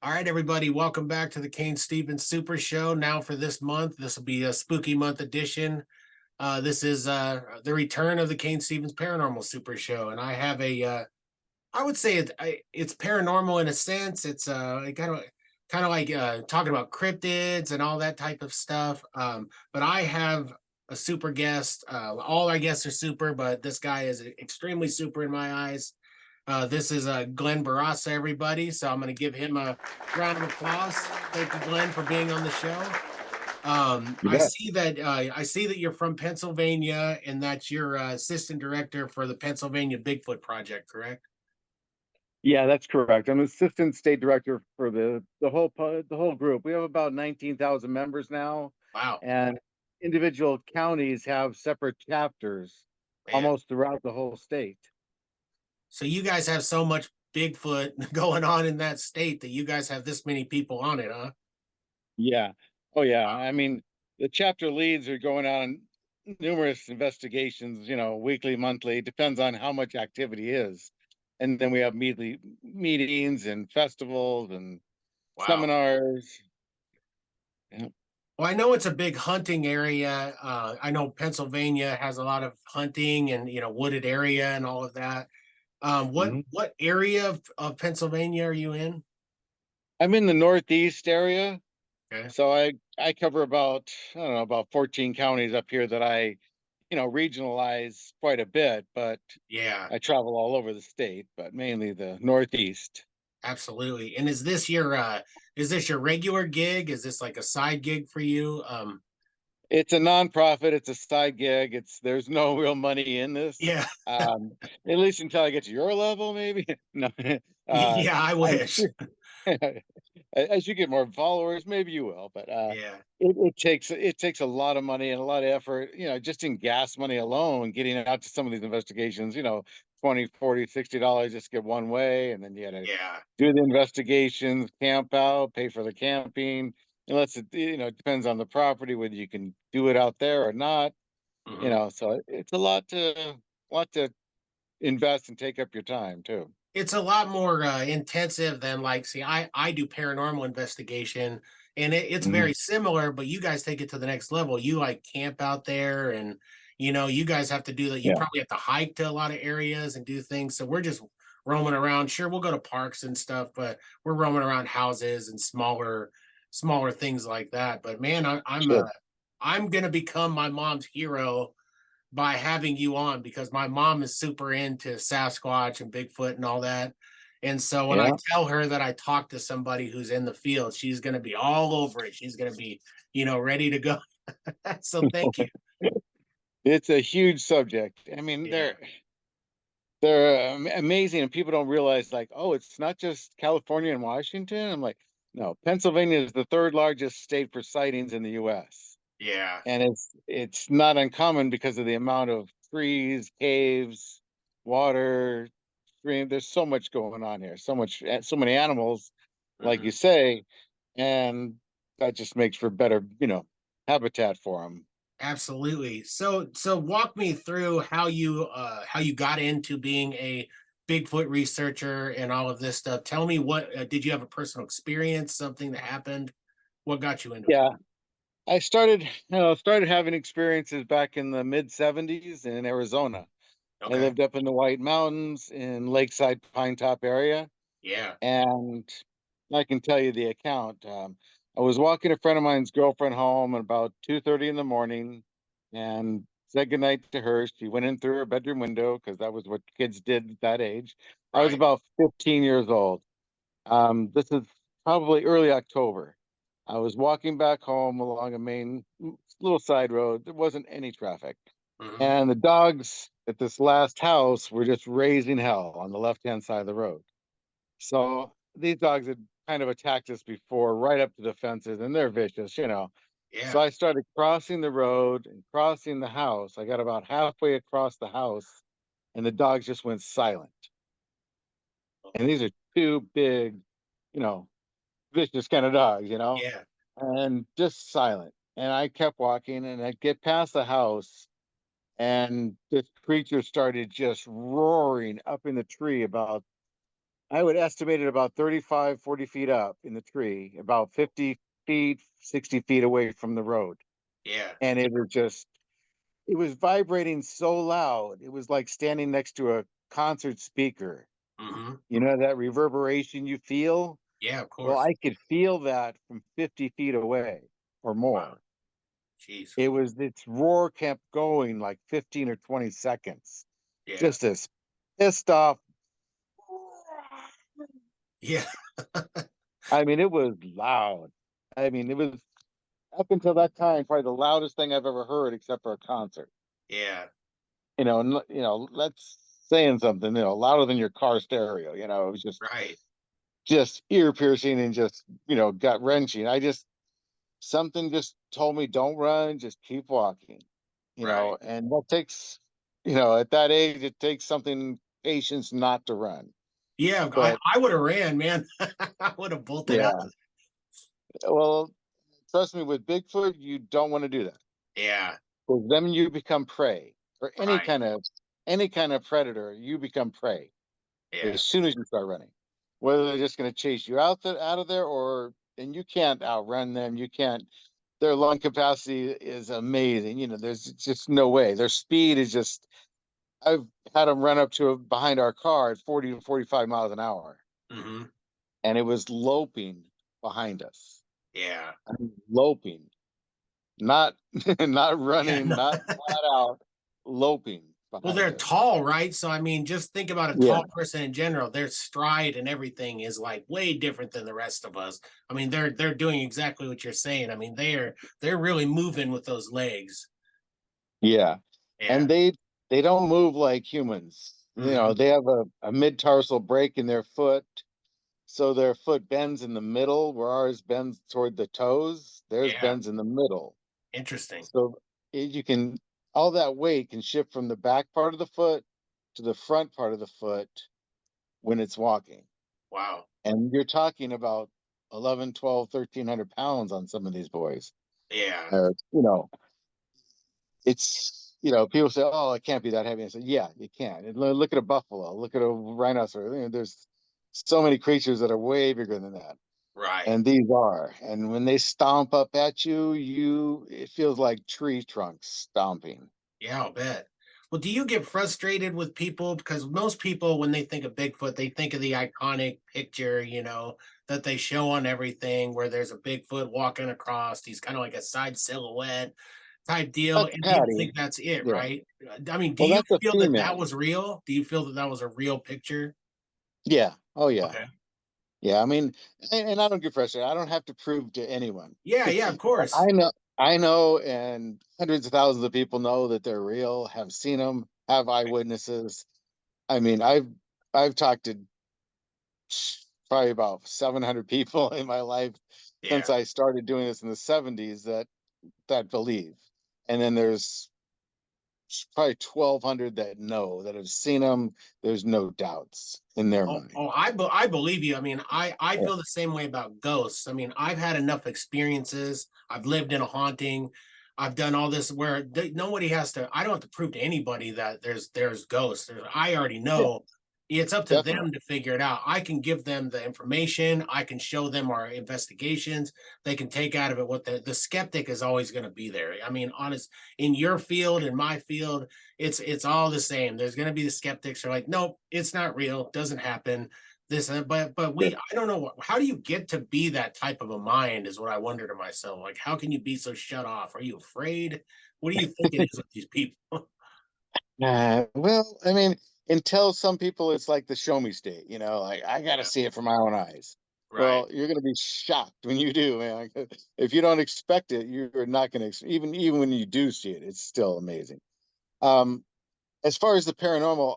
All right, everybody, welcome back to the Cain Stevens Super Show. Now, for this month, this will be a spooky month edition. This is the return of the Cain Stevens Paranormal Super Show, and I have I would say it's paranormal in a sense. It's kind of like talking about cryptids and all that type of stuff. But I have a super guest. All our guests are super, but this guy is extremely super in my eyes. This is Glen Bourassa, everybody. So I'm going to give him a round of applause. Thank you, Glenn, for being on the show. You bet. I see that you're from Pennsylvania, and that you're assistant director for the Pennsylvania Bigfoot Project, correct? Yeah, that's correct. I'm assistant state director for the whole group. We have about 19,000 members now, Wow, and individual counties have separate chapters man. almost throughout the whole state. So you guys have so much Bigfoot going on in that state that you guys have this many people on it, huh? Yeah. Oh yeah. Wow. I mean, the chapter leads are going on numerous investigations, weekly, monthly, depends on how much activity is. And then we have meetings and festivals and Wow. seminars. Yeah. Well, I know it's a big hunting area. I know Pennsylvania has a lot of hunting and wooded area and all of that. What area of Pennsylvania are you in? I'm in the Northeast area, Okay. so I cover about, I don't know, about 14 counties up here that regionalize quite a bit, but Yeah, I travel all over the state, but mainly the Northeast. absolutely. And is this your regular gig? Is this like a side gig for you? It's a nonprofit, it's a side gig. There's no real money in this. Yeah. At least until I get to your level, maybe. No. Yeah, I I'm wish. sure as you get more followers, maybe you will. But Yeah. it takes a lot of money and a lot of effort, just in gas money alone, getting out to some of these investigations, 20, 40, $60 just get one way, and then you gotta Yeah. do the investigations, camp out, pay for the camping. Unless it depends on the property, whether you can do it out there or not. Mhm. So it's a lot to invest and take up your time too. It's a lot more intensive than, like, see, I do paranormal investigation, and it's Mhm. very similar, but you guys take it to the next level. You like camp out there, and you guys have to do that. You Yeah, probably have to hike to a lot of areas and do things. So we're just roaming around. Sure, we'll go to parks and stuff, but we're roaming around houses and smaller things like that. But man, sure. I'm gonna become my mom's hero by having you on, because my mom is super into Sasquatch and Bigfoot and all that. And so when I Yeah. tell her that I talked to somebody who's in the field, she's going to be all over it. She's going to be, ready to go. So thank you. It's a huge subject. I mean, Yeah. they're amazing, and people don't realize, like, oh, it's not just California and Washington. I'm like, no, Pennsylvania is the third largest state for sightings in the U.S., Yeah. and it's not uncommon because of the amount of trees, caves, water, stream. There's so much going on here, so many animals, like Mhm. you say, and that just makes for better, habitat for them. Absolutely. So walk me through how you got into being a Bigfoot researcher and all of this stuff. Tell me, what did you have a personal experience, something that happened? What got you into it? Yeah, I started having experiences back in the mid '70s in Arizona. I Okay. lived up in the White Mountains in Lakeside Pine Top area, Yeah. and I can tell you the account. I was walking a friend of mine's girlfriend home at about 2:30 in the morning, and said goodnight to her. She went in through her bedroom window because that was what kids did at that age. I was Right. about 15 years old. This is probably early October. I was walking back home along a main little side road. There wasn't any traffic. Mhm. And the dogs at this last house were just raising hell on the left-hand side of the road. So these dogs had kind of attacked us before, right up to the fences, and they're vicious. So Yeah. I started crossing the road and crossing the house. I got about halfway across the house, and the dogs just went silent. And these are two big, you know, vicious kind of dogs, Yeah. and just silent. And I kept walking, and I get past the house, and this creature started just roaring up in the tree about I would estimate it about 35, 40 feet up in the tree, about 50 feet, 60 feet away from the road. Yeah. And it was vibrating so loud. It was like standing next to a concert speaker. Hmm. You know, that reverberation you feel? Yeah, of Well, course. I could feel that from 50 feet away or Wow. more. Jeez. Its roar kept going like 15 or 20 seconds. Yeah. Just this pissed off. Yeah. I mean, it was loud. I mean, it was up until that time probably the loudest thing I've ever heard, except for a concert. Yeah. That's saying something, louder than your car stereo. It was Right. just ear piercing and just, gut wrenching. Something just told me, don't run, just keep walking, Right. and that takes, at that age, it takes something patience not to run. Yeah. But I would have ran, man. I would have bolted out. yeah, well, trust me, with Bigfoot, you don't want to do that. Yeah. Because then you become prey for Right. any kind of predator. You become prey Yeah. as soon as you start running. Whether they're just going to chase you out of there, or and you can't outrun them. You can't. Their lung capacity is amazing. There's just no way. Their speed is just. I've had them run up to behind our car at 40 to 45 miles an hour, Hmm. and it was loping behind us. Yeah. I mean, loping, not not Yeah. running, No. not flat out, loping Well, they're behind us. tall, right? So I mean, just think about a Yeah, tall person in general. Their stride and everything is like way different than the rest of us. I mean, they're doing exactly what you're saying. I mean, they're really moving with those legs. yeah, Yeah. and they don't move like humans. Hmm. They have a mid tarsal break in their foot, so their foot bends in the middle, where ours bends toward the toes. Theirs Yeah. bends in the middle. Interesting. So you can all that weight can shift from the back part of the foot to the front part of the foot when it's walking. Wow. And you're talking about 11, 12, 1,300 pounds on some of these boys. Yeah. Or, people say, oh, it can't be that heavy. I said, yeah, you can. And look at a buffalo, look at a rhinoceros. There's so many creatures that are way bigger than that. Right. And these are. And when they stomp up at you, it feels like tree trunks stomping. Yeah, I'll bet. Well, do you get frustrated with people? Because most people, when they think of Bigfoot, they think of the iconic picture, that they show on everything where there's a Bigfoot walking across. He's kind of like a side silhouette type deal. That's And people Patty. think that's it, Yeah. right? I mean, do Well, you that's a feel that that female. was real? Do you feel that that was a real picture? Yeah. Oh, yeah. Okay. Yeah. I mean, and I don't get frustrated. I don't have to prove to anyone. Yeah, yeah, of I course. know, I know, and hundreds of thousands of people know that they're real, have seen them, have eyewitnesses. I mean, I've talked to probably about 700 people in my life since Yeah. I started doing this in the 70s that believe. And then there's probably 1,200 that know, that have seen them. There's no doubts in their mind. I believe you. I mean, I Yeah. feel the same way about ghosts. I mean, I've had enough experiences. I've lived in a haunting. I've done all this where nobody has to. I don't have to prove to anybody that there's ghosts. I already Yeah, know. It's up to definitely. them to figure it out. I can give them the information. I can show them our investigations. They can take out of it what the skeptic is always going to be there. I mean, honest, in your field, in my field, it's all the same. There's going to be the skeptics who are like, nope, it's not real, doesn't happen. This, but Yeah. I don't know, how do you get to be that type of a mind? Is what I wonder to myself. Like, how can you be so shut off? Are you afraid? What do you think it is with these people? Well, I mean, until some people, it's like the show me state, like I got to Yeah, see it from my own eyes. right. Well, you're going to be shocked when you do, man. If you don't expect it, you're not going to, even when you do see it, it's still amazing. Um, as far as the paranormal,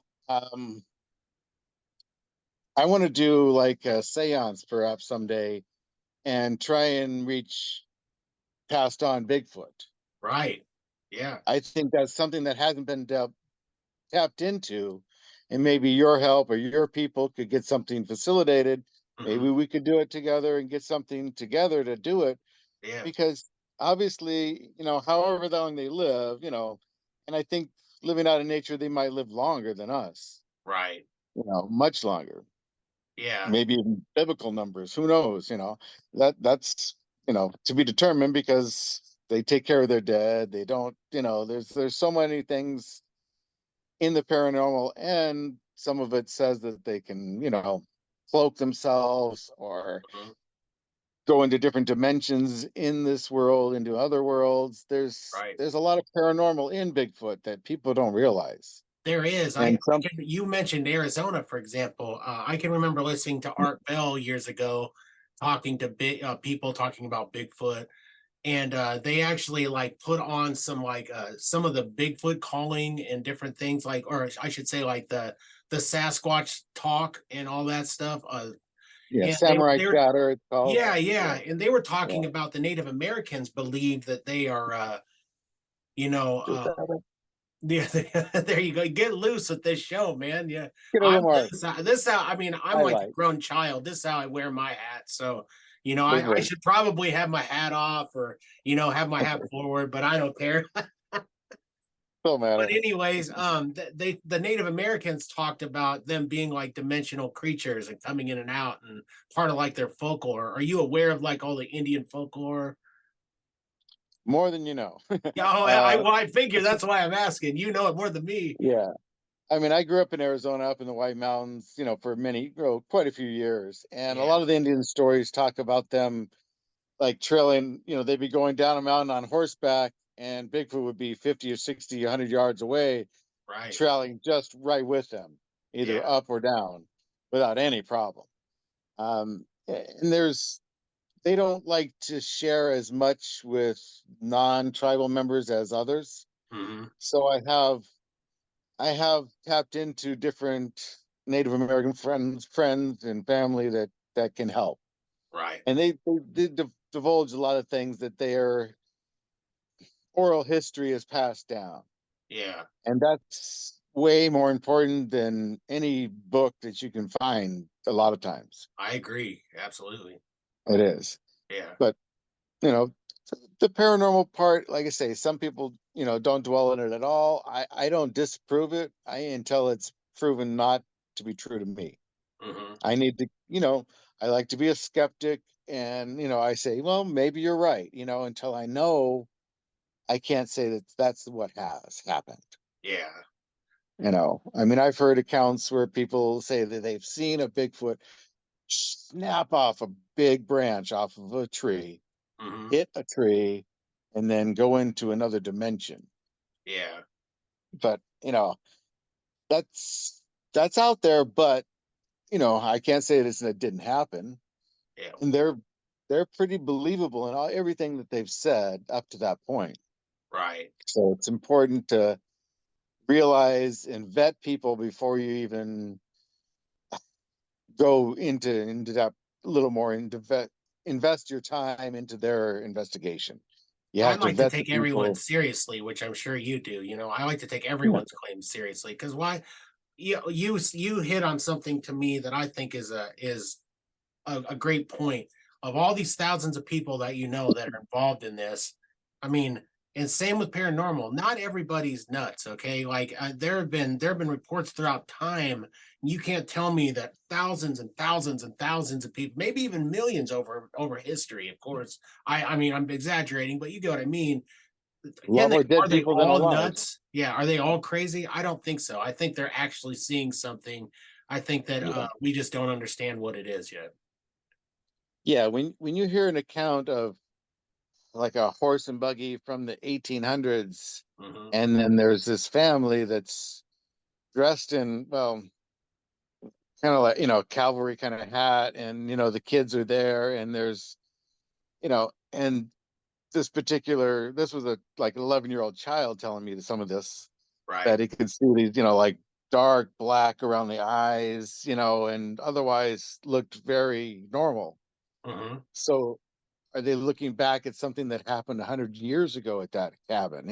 I want to do like a seance perhaps someday and try and reach past on Bigfoot. Right. Yeah. I think that's something that hasn't been tapped into, and maybe your help or your people could get something facilitated. Hmm. Maybe we could do it together and get something together to do it, Yeah. because obviously, however long they live, and I think living out in nature, they might live longer than us, Right. much longer. Yeah. maybe even biblical numbers. Who knows? That's to be determined, because they take care of their dead. They don't. There's so many things in the paranormal, and some of it says that they can cloak themselves or Mhm. go into different dimensions in this world, into other worlds. there's Right. there's a lot of paranormal in Bigfoot that people don't realize. There is. And I some can you mentioned Arizona, for example. I can remember listening to Art Bell years ago, talking to people talking about Bigfoot, and they actually like put on some of the Bigfoot calling and different things, like, or I should say, like the Sasquatch talk and all that stuff. Yeah, And samurai they're chatter, it's called. yeah, Yeah, yeah, and they were yeah. talking about the Native Americans believe that they are, you know, Just yeah, there you go. Get loose with this show, man. Yeah, get a I'm little more this how I mean, I'm like a highlight. grown child. This is how I wear my hat. So, It I works. should probably have my hat off, or have my hat forward, but I don't care. Don't But matter. anyways, the Native Americans talked about them being like dimensional creatures and coming in and out, and part of like their folklore. Are you aware of like all the Indian folklore? More than you know. Yeah, oh, uh well, I figure that's why I'm asking. You know it more than me. yeah. I mean, I grew up in Arizona, up in the White Mountains, for quite a few years. And a Yeah, lot of the Indian stories talk about them like trailing, they'd be going down a mountain on horseback, and Bigfoot would be 50 or 60, 100 yards away, right. trailing just right with them, either Yeah. up or down, without any problem. And they don't like to share as much with non-tribal members as others. Hmm. So I have tapped into different Native American friends and family that can help, Right. and they did divulge a lot of things that their oral history is passed down, Yeah. and that's way more important than any book that you can find. A lot of times, I agree. Absolutely. it is. Yeah. But you know, the paranormal part, like I say, some people don't dwell in it at all. I don't disprove it until it's proven not to be true to me. Hmm. I need to, I like to be a skeptic, and I say, well, maybe you're right, until I know. I can't say that that's what has happened. Yeah. I mean, I've heard accounts where people say that they've seen a Bigfoot snap off a big branch off of a tree, Hmm. hit a tree, and then go into another dimension. Yeah. But, that's out there, but I can't say this that didn't happen. Yeah. And they're pretty believable in everything that they've said up to that point. Right. So it's important to realize and vet people before you even go into that a little more, into invest your time into their investigation. You I have to like to vet the take everyone people. seriously, which I'm sure you do. I like to take Yeah. everyone's claims seriously, because why? You hit on something to me that I think is a great point. Of all these thousands of people that that are involved in this, I mean, and same with paranormal. Not everybody's nuts, okay? Like, there have been reports throughout time. You can't tell me that thousands and thousands and thousands of people, maybe even millions over history. Of course, I mean, I'm exaggerating, but you get what I mean. A lot more Are dead they people than all alive. nuts? Yeah, are they all crazy? I don't think so. I think they're actually seeing something. I think that Yeah. we just don't understand what it is yet. Yeah, when you hear an account of like a horse and buggy from the 1800s, Hmm. and then there's this family that's dressed in, well, kind of like, cavalry kind of hat, and the kids are there, and there's, and this was a like 11-year-old child telling me some of this, Right. that he could see these, like dark black around the eyes, and otherwise looked very normal. Hmm. So are they looking back at something that happened 100 years ago at that cabin?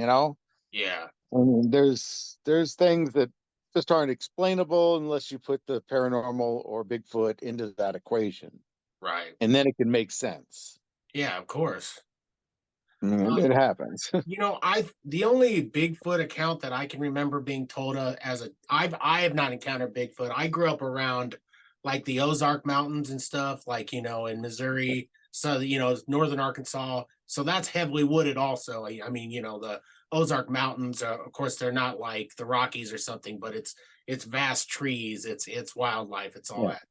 Yeah. I mean, there's things that just aren't explainable unless you put the paranormal or Bigfoot into that equation, Right. and then it can make sense. Yeah. Of course. And Um, it happens. I the only Bigfoot account that I can remember being told, as a I have not encountered Bigfoot. I grew up around like the Ozark Mountains and stuff, like, in Missouri, so, northern Arkansas. So that's heavily wooded also. I mean, the Ozark Mountains, of course, they're not like the Rockies or something, but it's vast trees, it's wildlife, it's all Yeah. that.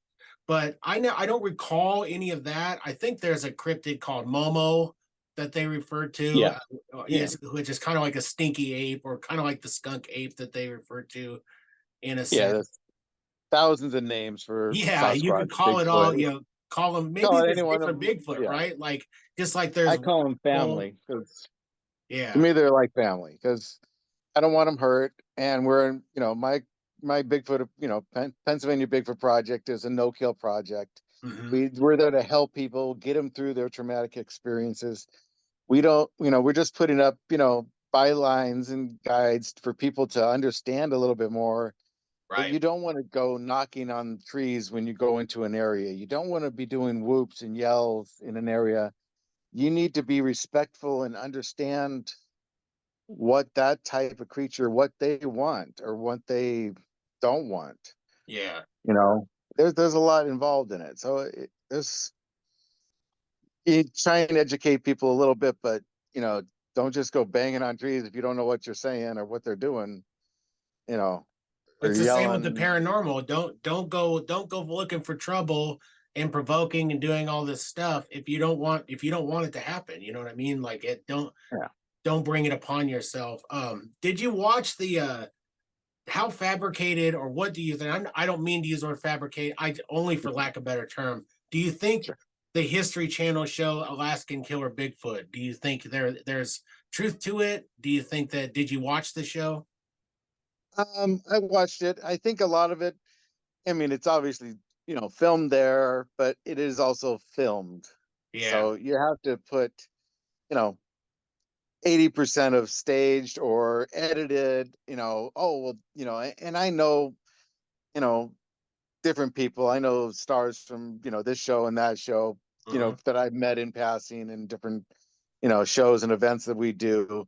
But I don't recall any of that. I think there's a cryptid called Momo that they refer to, Yeah. Yeah. which is kind of like a stinky ape, or kind of like the skunk ape that they refer to, in a Yeah. sense. There's thousands of names for Yeah, you Sasquatch, could call it all, Bigfoot. call them, maybe Call it there's any one of different them. Bigfoot, Yeah. right? Like, just like I there's call them well, family because to yeah, me they're like family because I don't want them hurt. And we're in, my Bigfoot, Pennsylvania Bigfoot Project is a no-kill project. hmm We're there to help people get them through their traumatic experiences. We don't, we're just putting up, bylines and guides for people to understand a little bit more. But right, you don't want to go knocking on trees when you go into an area. You don't want to be doing whoops and yells in an area. You need to be respectful and understand what that type of creature, what they want or what they don't want. yeah. You know, there's a lot involved in it. So there's you try and educate people a little bit, but you know, don't just go banging on trees if you don't know what you're saying or what they're doing. You know, or It's the same with the yelling. paranormal. Don't go looking for trouble and provoking and doing all this stuff if you don't want it to happen. You know what I mean? Like, it Yeah. don't bring it upon yourself. Did you watch the how fabricated, or what do you think? I don't mean to use the word fabricate. I only for lack of a better term. Do you think Sure. the History Channel show Alaskan Killer Bigfoot? Do you think there's truth to it? Do you think that? Did you watch the show? I watched it. I think a lot of it, I mean, it's obviously, filmed there, but it is also filmed. Yeah. So you have to put, you know, 80% of staged or edited, oh, well, and I know, you know, different people. I know stars from, this show and that show, hmm that I've met in passing and different, shows and events that we do.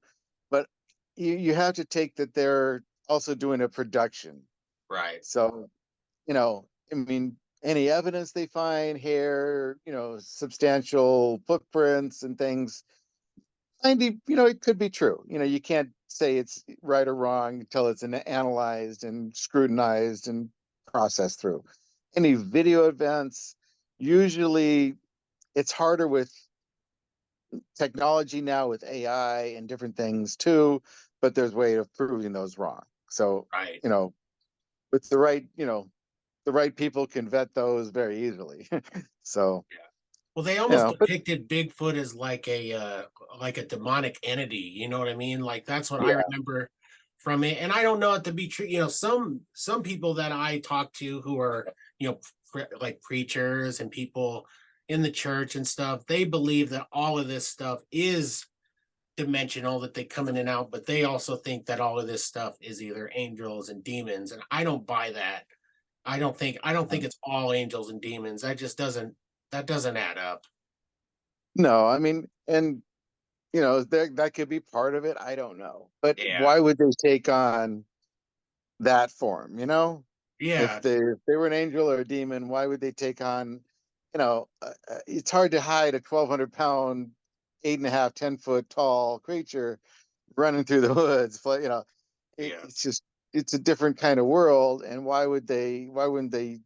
But you have to take that they're also doing a production. Right. So, I mean, any evidence they find, hair, substantial footprints and things, 90, it could be true. You can't say it's right or wrong until it's analyzed and scrutinized and processed through. Any video events, usually it's harder with technology now with AI and different things too, but there's way of proving those wrong. So, Right. with the right people can vet those very easily. So, Yeah. Well, they almost but depicted Bigfoot as like a demonic entity. You know what I mean? Like, that's what I yeah, remember from it. And I don't know it to be true. Some people that I talk to who are like preachers and people in the church and stuff, they believe that all of this stuff is dimensional, that they come in and out, but they also think that all of this stuff is either angels and demons. And I don't buy that. I don't think it's all angels and demons. That doesn't add up. no, I mean, and that could be part of it. I don't know, but Yeah. why would they take on that form? If Yeah. they were an angel or a demon, why would they take on? It's hard to hide a 1,200 pound, 8.5, 10 foot tall creature running through the woods. Yeah. It's just it's a different kind of world, and why would they? Why wouldn't they?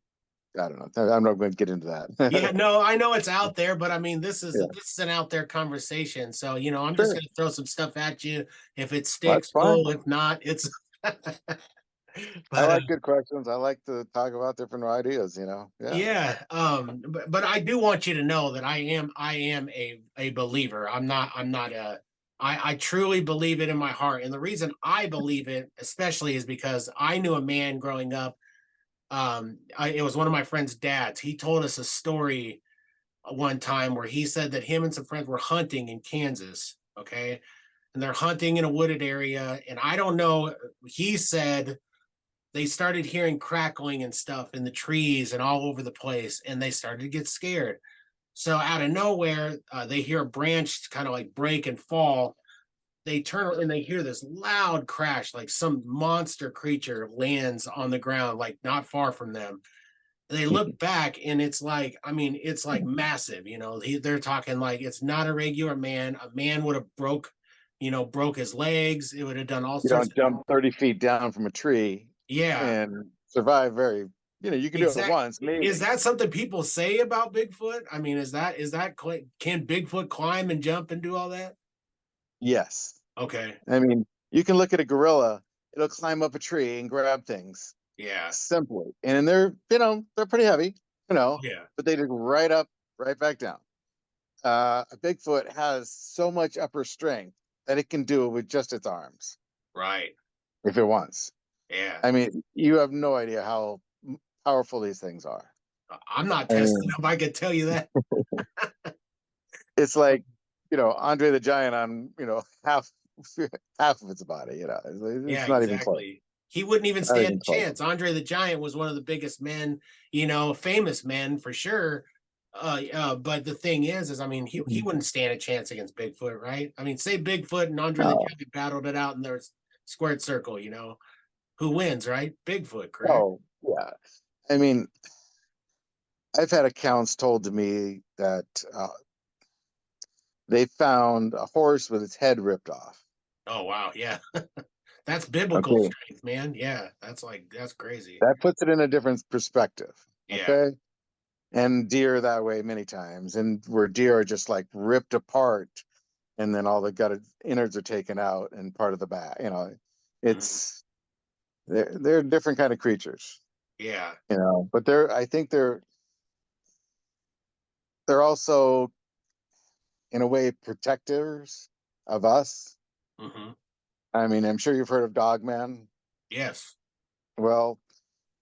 I don't know. I'm not going to get into Yeah, that. no, I know it's out there, but I mean, this is Yeah, this is an out there conversation. So, I'm just sure. gonna throw some stuff at you. If it Well, that's sticks, fine. cool. If not, it's I but like good questions. I like to talk about different ideas. Yeah, yeah, but I do want you to know that I am a believer. I'm not a I truly believe it in my heart. And the reason I believe it especially is because I knew a man growing up. It was one of my friend's dads. He told us a story one time where he said that him and some friends were hunting in Kansas. Okay. And they're hunting in a wooded area. And I don't know. He said they started hearing crackling and stuff in the trees and all over the place. And they started to get scared. So out of nowhere, they hear a branch kind of like break and fall. They turn and they hear this loud crash, like some monster creature lands on the ground, like not far from them. they look back and it's like, I mean, it's like massive, you know, they're talking like it's not a regular man. A man would have broke his legs. It would have done all You sorts don't of, jump 30 feet down from a tree yeah, and survive very, you can do it exact. once, Is maybe. that something people say about Bigfoot? I mean, can Bigfoot climb and jump and do all that? Yes. Okay. I mean, you can look at a gorilla, it'll climb up a tree and grab things Yeah. simply. And they're pretty heavy, Yeah. but they just right up, right back down. A Bigfoot has so much upper strength that it can do it with just its arms Right. if it wants. Yeah. I mean, you have no idea how powerful these things are. I'm not I testing mean, if I could tell you that. it's like, Andre the Giant on, half of its body, Yeah, it's not even close. exactly. He wouldn't even Not stand even a close. chance. Andre the Giant was one of the biggest men, famous men for sure. But the thing is I mean, he wouldn't stand a chance against Bigfoot, right? I mean, say Bigfoot and Andre the No, Giant battled it out in their squared circle, who wins, right? Bigfoot, correct? no, yeah. I mean, I've had accounts told to me that they found a horse with its head ripped off. Oh wow, yeah. That's biblical Okay. strength, man. Yeah, that's crazy. That puts it in a different perspective. Yeah. Okay. And deer that way many times. And where deer are just like ripped apart and then all the gutted innards are taken out and part of the back, Mhm. it's they're different kind of creatures, Yeah. but I think they're also in a way protectors of us. Hmm. I mean, I'm sure you've heard of dogman. Yes. Well,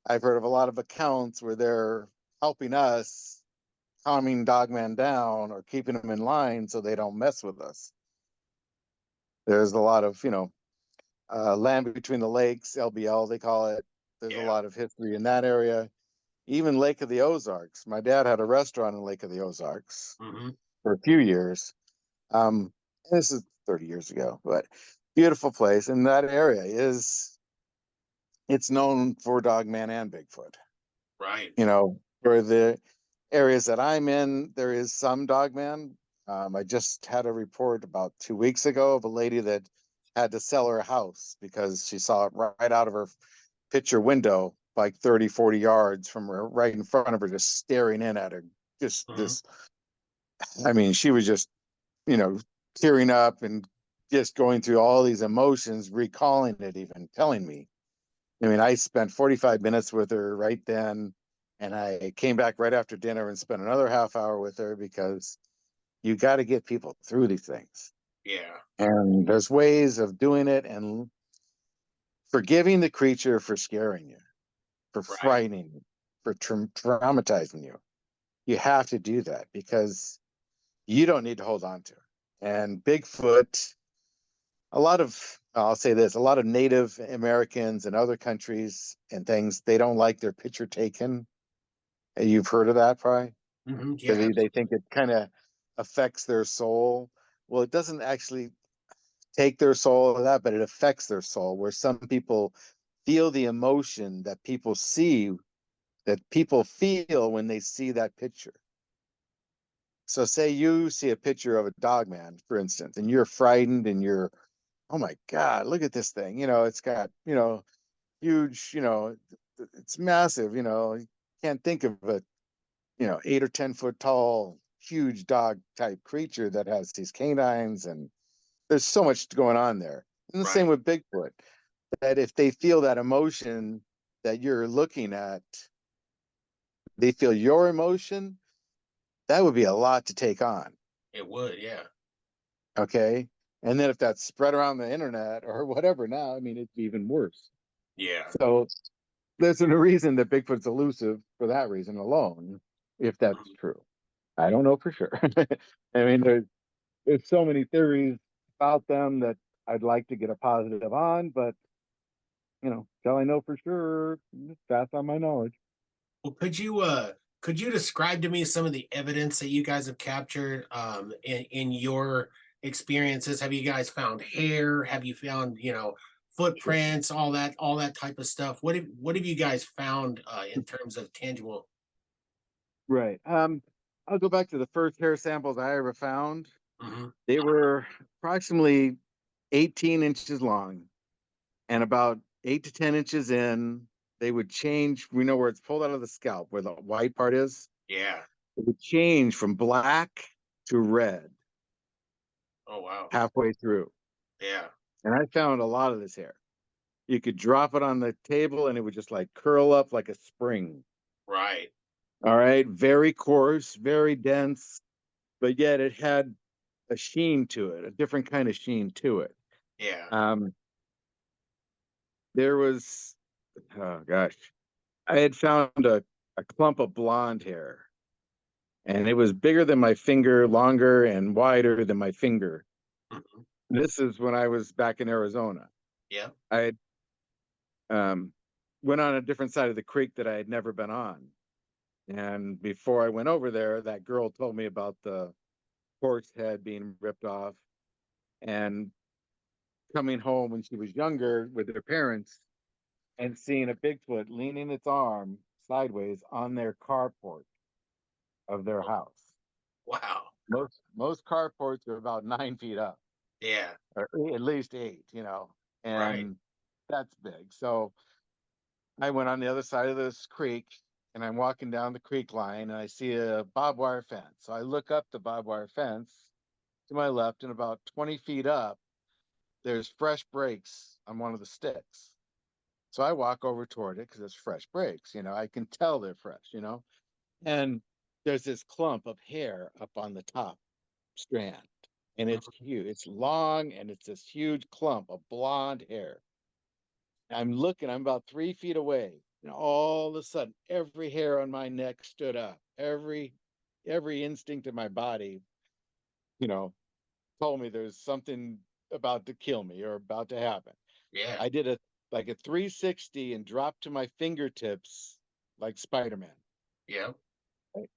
I've heard of a lot of accounts where they're helping us, calming dogman down or keeping them in line so they don't mess with us. There's a lot of, land between the lakes, LBL, they call it. There's a Yeah. lot of history in that area. Even Lake of the Ozarks. My dad had a restaurant in Lake of the Ozarks Hmm. for a few years. This is 30 years ago, but beautiful place. And that area it's known for Dogman and Bigfoot. Right. For the areas that I'm in, there is some Dogman. I just had a report about 2 weeks ago of a lady that had to sell her house because she saw it right out of her picture window, like 30, 40 yards from her, right in front of her, just staring in at her. Just Hmm. this, I mean, she was just, you know, tearing up and just going through all these emotions, recalling it, even telling me. I mean, I spent 45 minutes with her right then, and I came back right after dinner and spent another half hour with her because you got to get people through these things. Yeah. And there's ways of doing it and forgiving the creature for scaring you, for Right. frightening you, for traumatizing you. You have to do that because you don't need to hold on to it. And Bigfoot, I'll say this, a lot of Native Americans and other countries and things, they don't like their picture taken. And you've heard of that, probably? Yeah. Because they think Absolutely. it kind of affects their soul. Well, it doesn't actually take their soul or that, but it affects their soul, where some people feel the emotion that people feel when they see that picture. So say you see a picture of a dog man, for instance, and you're frightened and you're, oh my God, look at this thing. It's got, huge, it's massive, you can't think of a, 8 or 10 foot tall, huge dog type creature that has these canines, and there's so much going on there. And the same Right. with Bigfoot, that if they feel that emotion that you're looking at, they feel your emotion, that would be a lot to take on. It would. Yeah. Okay. And then if that's spread around the internet or whatever now, I mean, it's even worse. Yeah. So there's a reason that Bigfoot's elusive for that reason alone, if that's Mhm. true. I don't know for sure. I mean, there's so many theories about them that I'd like to get a positive on, but till I know for sure, that's on my knowledge. Well, could you describe to me some of the evidence that you guys have captured in your experiences? Have you guys found hair? Have you found, Sure. footprints, all that type of stuff? What have you guys found in terms of tangible? Right. I'll go back to the first hair samples I ever found. Hmm. They were approximately 18 inches long and about 8 to 10 inches in. They would change. We know where it's pulled out of the scalp, where the white part is. Yeah. It would change from black to red Oh wow. halfway through. Yeah. And I found a lot of this hair. You could drop it on the table and it would just like curl up like a spring. Right. All right. Very coarse, very dense, but yet it had a sheen to it, a different kind of sheen to it. Yeah. Um, there was, oh gosh, I had found a clump of blonde hair, and it was bigger than my finger, longer and wider than my finger. Hmm. This is when I was back in Arizona. Yeah. I had um, went on a different side of the creek that I had never been on. And before I went over there, that girl told me about the horse head being ripped off and coming home when she was younger with her parents and seeing a Bigfoot leaning its arm sideways on their carport of their house. Wow. Most carports are about 9 feet up, Yeah. or at least eight, Right. and that's big. So I went on the other side of this creek and I'm walking down the creek line and I see a barbed wire fence. So I look up the barbed wire fence to my left, and about 20 feet up, there's fresh breaks on one of the sticks. So I walk over toward it because it's fresh breaks. I can tell they're fresh. And there's this clump of hair up on the top strand. And it's Mhm. huge. It's long and it's this huge clump of blonde hair. I'm looking, I'm about 3 feet away. And all of a sudden, every hair on my neck stood up. Every instinct in my body, you know, told me there's something about to kill me or about to happen. Yeah. I did a 360 and dropped to my fingertips like Spider-Man. Yeah.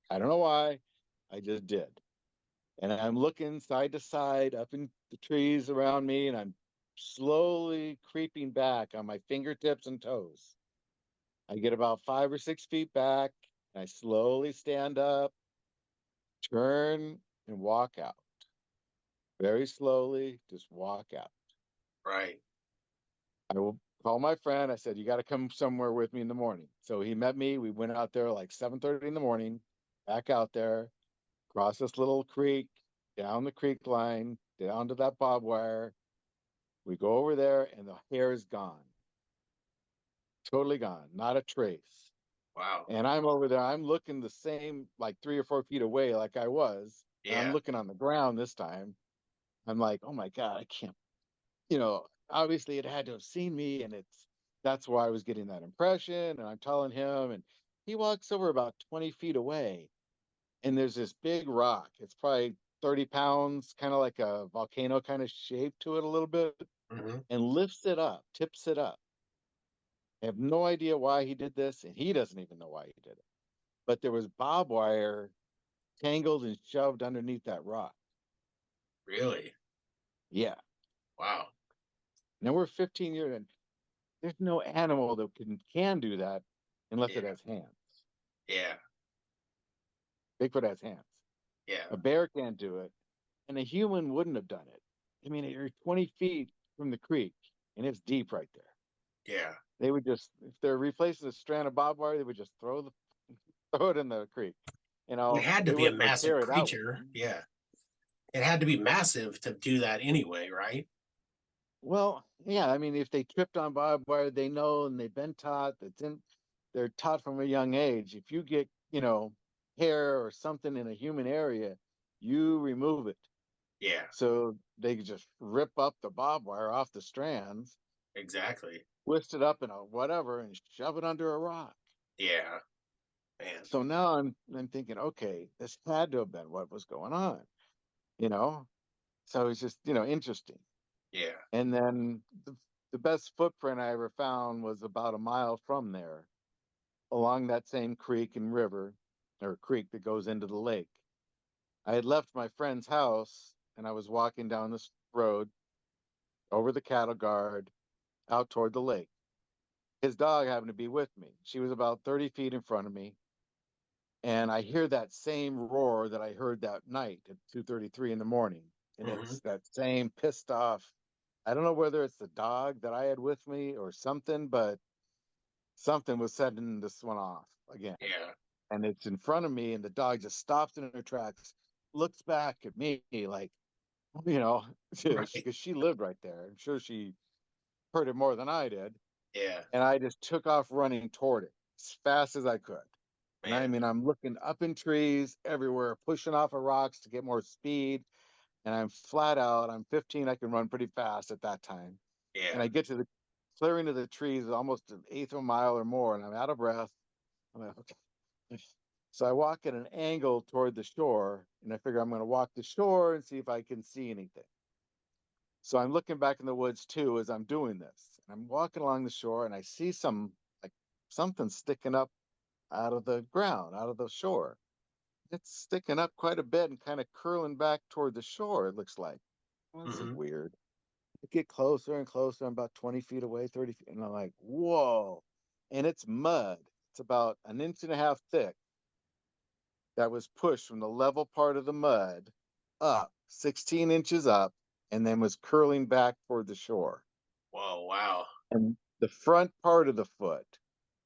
I don't know why. I just did. And I'm looking side to side up in the trees around me, and I'm slowly creeping back on my fingertips and toes. I get about 5 or 6 feet back, and I slowly stand up, turn, and walk out. Very slowly, just walk out. Right. I will call my friend. I said, "You got to come somewhere with me in the morning." So he met me. We went out there like 7:30 in the morning, back out there, across this little creek, down the creek line, down to that barbed wire. We go over there, and the hair is gone, totally gone, not a trace. Wow. And I'm over there. I'm looking the same, like 3 or 4 feet away, like I was, and I'm Yeah. looking on the ground this time. I'm like, "Oh my god, I can't." Obviously, it had to have seen me, and that's why I was getting that impression. And I'm telling him, and he walks over about 20 feet away, and there's this big rock. It's probably 30 pounds, kind of like a volcano kind of shape to it a little bit, Hmm. and lifts it up, tips it up. I have no idea why he did this, and he doesn't even know why he did it. But there was barbed wire tangled and shoved underneath that rock. Really? Yeah. Wow. Now we're 15 years, and there's no animal that can do that unless it Yeah. has hands. Yeah. Bigfoot has hands. Yeah. A bear can't do it, and a human wouldn't have done it. I mean, you're 20 feet from the creek, and it's deep right there. Yeah. They would just, if they're replacing a strand of barbed wire, they would just throw it in the creek. It had to They be a wouldn't like massive carry it out with creature. them. Yeah. It had to be massive to do that anyway, right? Well, yeah, I mean, if they tripped on barbed wire, they know and they've been taught they're taught from a young age. If you get, hair or something in a human area, you remove it. Yeah. So they could just rip up the barbed wire off the strands, Exactly. twist it up in a whatever, and shove it under a rock. Yeah. Man. So now I'm thinking, okay, this had to have been what was going on, you know. So it's just interesting. Yeah. And then the best footprint I ever found was about a mile from there, along that same creek and river, or creek that goes into the lake. I had left my friend's house and I was walking down this road over the cattle guard out toward the lake. His dog happened to be with me. She was about 30 feet in front of me. and I hear that same roar that I heard that night at 2:33 in the morning. And Hmm. it's that same pissed off. I don't know whether it's the dog that I had with me or something, but something was setting this one off again. Yeah. And it's in front of me, and the dog just stops in her tracks, looks back at me like, you know, Right. because she lived right there. I'm sure she heard it more than I did. Yeah. And I just took off running toward it as fast as I could. And I Man. mean, I'm looking up in trees everywhere, pushing off of rocks to get more speed. And I'm flat out. I'm 15. I can run pretty fast at that time. Yeah. And I get to the clearing of the trees, almost an eighth of a mile or more, and I'm out of breath. I'm like, okay. So I walk at an angle toward the shore, and I figure I'm going to walk the shore and see if I can see anything. So I'm looking back in the woods too as I'm doing this. And I'm walking along the shore, and I see like something sticking up out of the ground, out of the shore. It's sticking up quite a bit and kind of curling back toward the shore, it looks like. Well, this is Hmm. weird. I get closer and closer. I'm about 20 feet away, 30 feet. And I'm like, whoa. And it's mud. It's about an inch and a half thick that was pushed from the level part of the mud up 16 inches up and then was curling back toward the shore. Whoa. Wow. And the front part of the foot,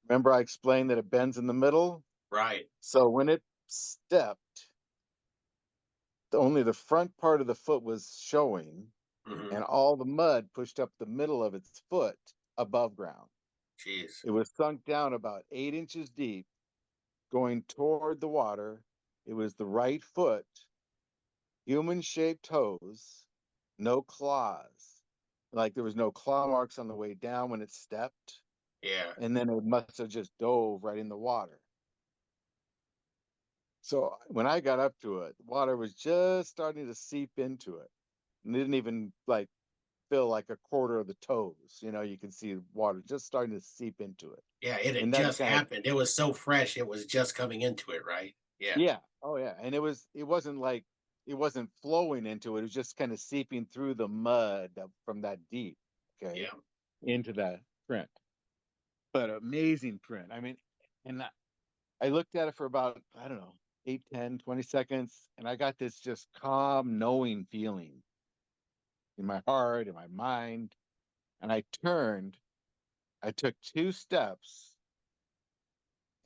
remember I explained that it bends in the middle? Right. So when it stepped, only the front part of the foot was showing, Hmm. and all the mud pushed up the middle of its foot above ground. Jeez. It was sunk down about 8 inches deep, going toward the water. It was the right foot, human shaped toes, no claws. Like there was no claw marks on the way down when it stepped. Yeah. And then it must have just dove right in the water. So when I got up to it, water was just starting to seep into it. And it didn't even like fill like a quarter of the toes. You can see water just starting to seep into it. Yeah. It had And that's just kind of, happened. It was so fresh. It was just coming into it. Right. Yeah. yeah. Oh yeah. And it wasn't flowing into it. It was just kind of seeping through the mud from that deep, okay, Yeah. into that print. But amazing print. I mean, and I looked at it for about, I don't know, 8, 10, 20 seconds. And I got this just calm, knowing feeling in my heart, in my mind. And I turned, I took 2 steps.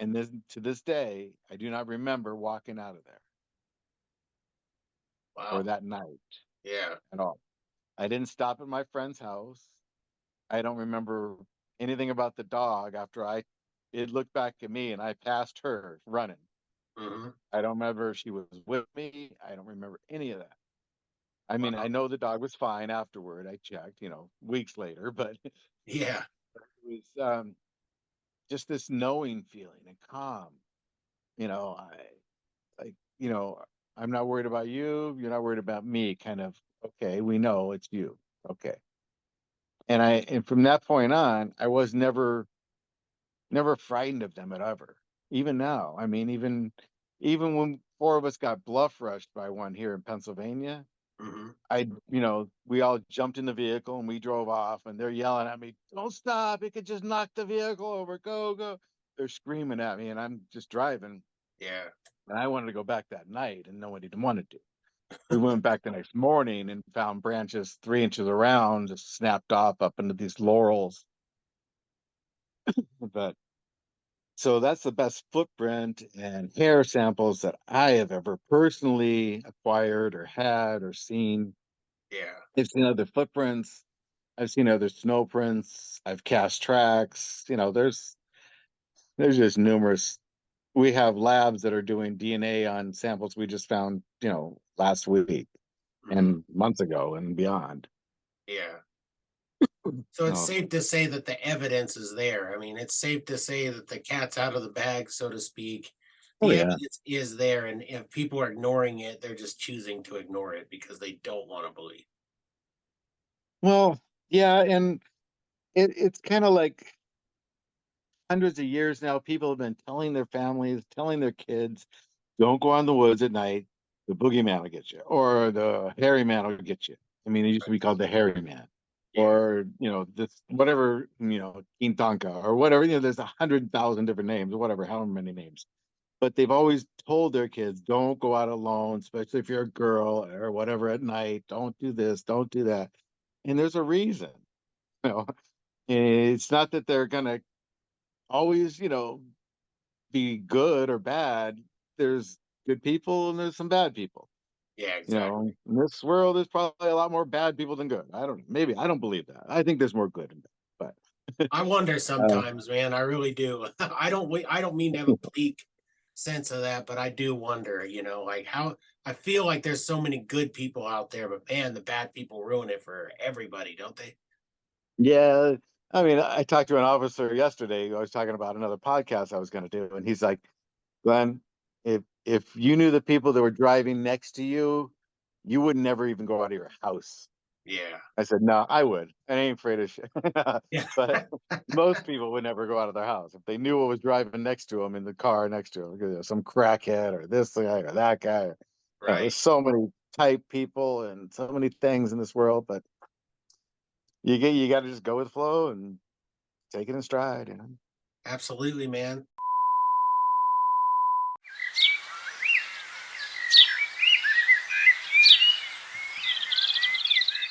And to this day, I do not remember walking out of there or Wow. that night Yeah. at all. I didn't stop at my friend's house. I don't remember anything about the dog after it looked back at me and I passed her running. Hmm. I don't remember if she was with me. I don't remember any of that. I mean, I Wow. know the dog was fine afterward. I checked, weeks later, but it Yeah. was just this knowing feeling and calm. I like, I'm not worried about you. You're not worried about me. Kind of, okay, we know it's you. Okay. And from that point on, I was never frightened of them at ever. Even now, I mean, even when 4 of us got bluff rushed by one here in Pennsylvania, Hmm. we all jumped in the vehicle and we drove off, and they're yelling at me, "Don't stop! It could just knock the vehicle over. Go, go!" They're screaming at me, and I'm just driving. Yeah. And I wanted to go back that night, and nobody didn't want to. We went back the next morning and found branches 3 inches around just snapped off up into these laurels. But so that's the best footprint and hair samples that I have ever personally acquired or had or seen. Yeah. I've seen other footprints. I've seen other snow prints. I've cast tracks. There's just numerous. We have labs that are doing DNA on samples we just found, last week Hmm. and months ago and beyond. Yeah. So it's No. safe to say that the evidence is there. I mean, it's safe to say that the cat's out of the bag, so to speak. Oh The yeah. evidence is there, and if people are ignoring it, they're just choosing to ignore it because they don't want to believe. Well, yeah, and it's kind of like hundreds of years now, people have been telling their families, telling their kids, don't go on the woods at night. The boogeyman will get you, or the hairy man will get you. I mean, it used to be called the hairy man, Yeah. or this whatever, Quintanka or whatever. There's 100,000 different names, or whatever, however many names. but they've always told their kids, don't go out alone, especially if you're a girl or whatever at night. Don't do this, don't do that. And there's a reason. You know, it's not that they're gonna always, be good or bad. There's good people and there's some bad people. Yeah, You know, exactly. in this world, there's probably a lot more bad people than good. I don't know. Maybe I don't believe that. I think there's more good than bad. I wonder But sometimes, man. I really do. I don't mean to have a bleak sense of that, but I do wonder, like how I feel like there's so many good people out there, but man, the bad people ruin it for everybody, don't they? yeah, I mean, I talked to an officer yesterday. I was talking about another podcast I was going to do, and he's like, "Glenn, if you knew the people that were driving next to you, you would never even go out of your house." Yeah. I said, "No, I would. I ain't afraid of shit." Yeah. But most people would never go out of their house if they knew what was driving next to them in the car next to them. Some crackhead or this guy or that guy. There's Right. so many type people and so many things in this world, but you got to just go with the flow and take it in stride. Absolutely, man.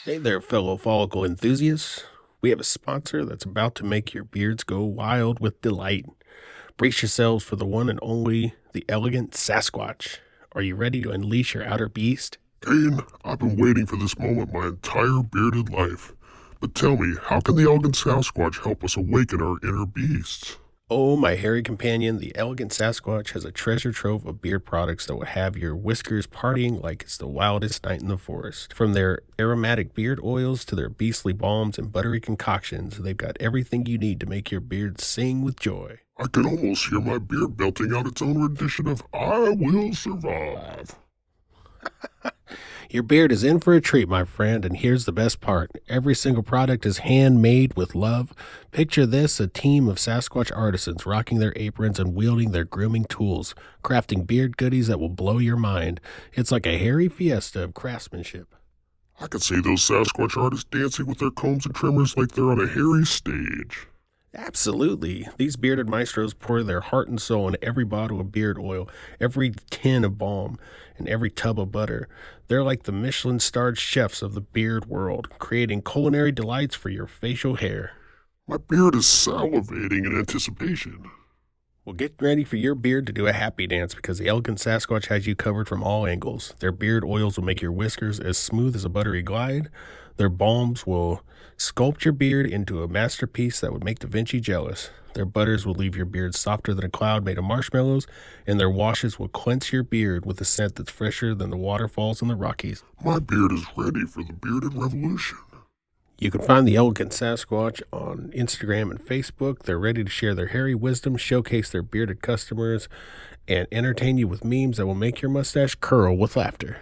Hey there, fellow follicle enthusiasts. We have a sponsor that's about to make your beards go wild with delight. Brace yourselves for the one and only, the elegant Sasquatch. Are you ready to unleash your outer beast? Cain, I've been waiting for this moment my entire bearded life. But tell me, how can the elegant Sasquatch help us awaken our inner beasts? Oh, my hairy companion, the elegant Sasquatch has a treasure trove of beard products that will have your whiskers partying like it's the wildest night in the forest. From their aromatic beard oils to their beastly balms and buttery concoctions, they've got everything you need to make your beard sing with joy. I can almost hear my beard belting out its own rendition of I Will Survive. Your beard is in for a treat, my friend, and here's the best part. Every single product is handmade with love. Picture this, a team of Sasquatch artisans rocking their aprons and wielding their grooming tools, crafting beard goodies that will blow your mind. It's like a hairy fiesta of craftsmanship. I can see those Sasquatch artists dancing with their combs and trimmers like they're on a hairy stage. Absolutely. These bearded maestros pour their heart and soul into every bottle of beard oil, every tin of balm, and every tub of butter. They're like the Michelin-starred chefs of the beard world, creating culinary delights for your facial hair. My beard is salivating in anticipation. Well, get ready for your beard to do a happy dance because the elegant Sasquatch has you covered from all angles. Their beard oils will make your whiskers as smooth as a buttery glide. Their balms will sculpt your beard into a masterpiece that would make Da Vinci jealous. Their butters will leave your beard softer than a cloud made of marshmallows, and their washes will cleanse your beard with a scent that's fresher than the waterfalls in the Rockies. My beard is ready for the bearded revolution. You can find the Elegant Sasquatch on Instagram and Facebook. They're ready to share their hairy wisdom, showcase their bearded customers, and entertain you with memes that will make your mustache curl with laughter.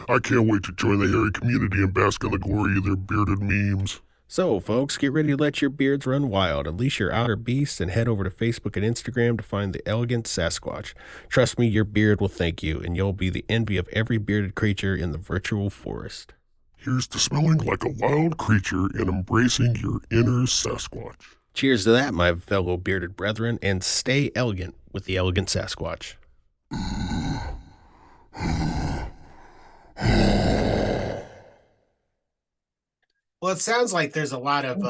I can't wait to join the hairy community and bask in the glory of their bearded memes. So, folks, get ready to let your beards run wild. Unleash your outer beast and head over to Facebook and Instagram to find the Elegant Sasquatch. Trust me, your beard will thank you, and you'll be the envy of every bearded creature in the virtual forest. Here's to smelling like a wild creature and embracing your inner Sasquatch. Cheers to that, my fellow bearded brethren, and stay elegant with the Elegant Sasquatch. Well, it sounds like there's a lot of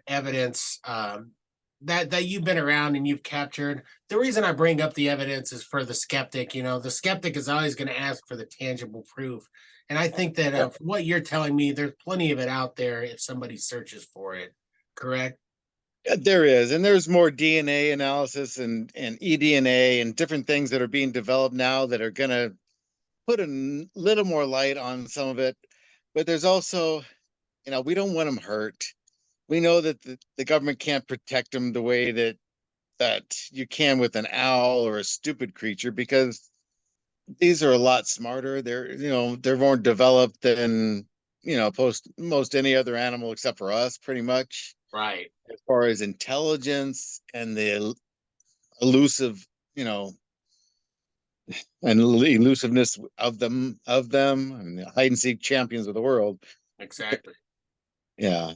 evidence that you've been around and you've captured. The reason I bring up the evidence is for the skeptic. The skeptic is always going to ask for the tangible proof. And I think that from what you're telling me, there's plenty of it out there if somebody searches for it. Correct? there is, and there's more DNA analysis and eDNA and different things that are being developed now that are going to put a little more light on some of it. But there's also, we don't want them hurt. We know that the government can't protect them the way that you can with an owl or a stupid creature, because these are a lot smarter. They're more developed than most any other animal except for us, pretty much, Right. as far as intelligence and the elusive, you know, and elusiveness of them. I mean, the hide and seek champions of the world. Exactly. Yeah.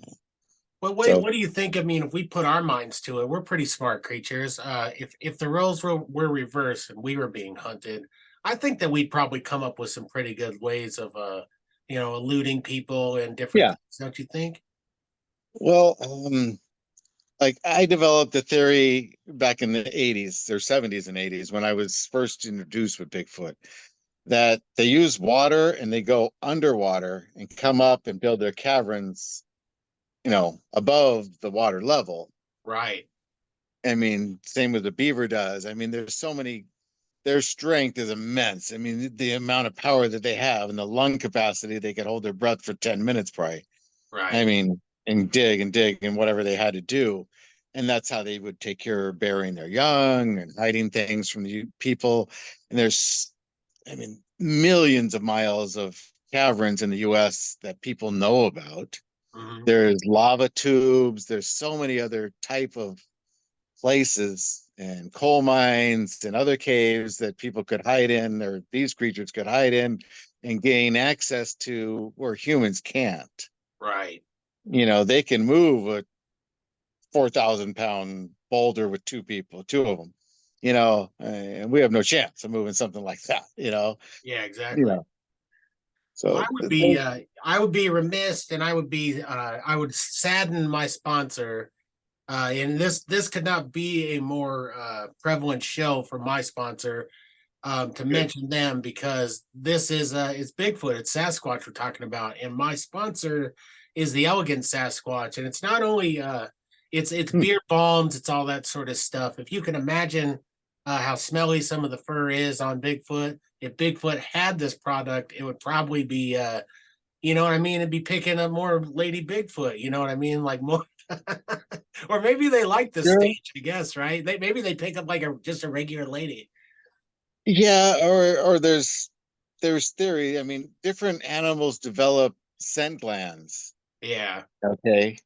Well, So what do you think? I mean, if we put our minds to it, we're pretty smart creatures. If the roles were reversed and we were being hunted, I think that we'd probably come up with some pretty good ways of eluding people and different yeah, things, don't you think? well, like I developed a theory back in the 80s or 70s and 80s when I was first introduced with Bigfoot that they use water and they go underwater and come up and build their caverns, above the water level. Right. I mean, same with the beaver does. I mean, there's so many, their strength is immense. I mean, the amount of power that they have and the lung capacity, they could hold their breath for 10 minutes probably. I Right. mean, and dig and whatever they had to do. And that's how they would take care of burying their young and hiding things from the people. And there's, I mean, millions of miles of caverns in the US that people know about. Hmm. There's lava tubes, there's so many other type of places and coal mines and other caves that people could hide in, or these creatures could hide in and gain access to where humans can't. Right. They can move a 4,000 pound boulder with two of them, and we have no chance of moving something like that, Yeah, you exactly. know. Well, So, they, I would be remiss, and I would sadden my sponsor. And this could not be a more prevalent show for my sponsor to good. mention them, because this is it's Bigfoot, it's Sasquatch we're talking about, and my sponsor is the elegant Sasquatch, and it's not only it's Hmm. beer bombs, it's all that sort of stuff. If you can imagine how smelly some of the fur is on Bigfoot, if Bigfoot had this product, it would probably be you know what I mean? It'd be picking up more Lady Bigfoot, you know what I mean? Like more or maybe they like the Sure. stage, I guess, right? Maybe they pick up like a just a regular lady. Yeah, or there's theory. I mean, different animals develop scent glands. Yeah. Okay.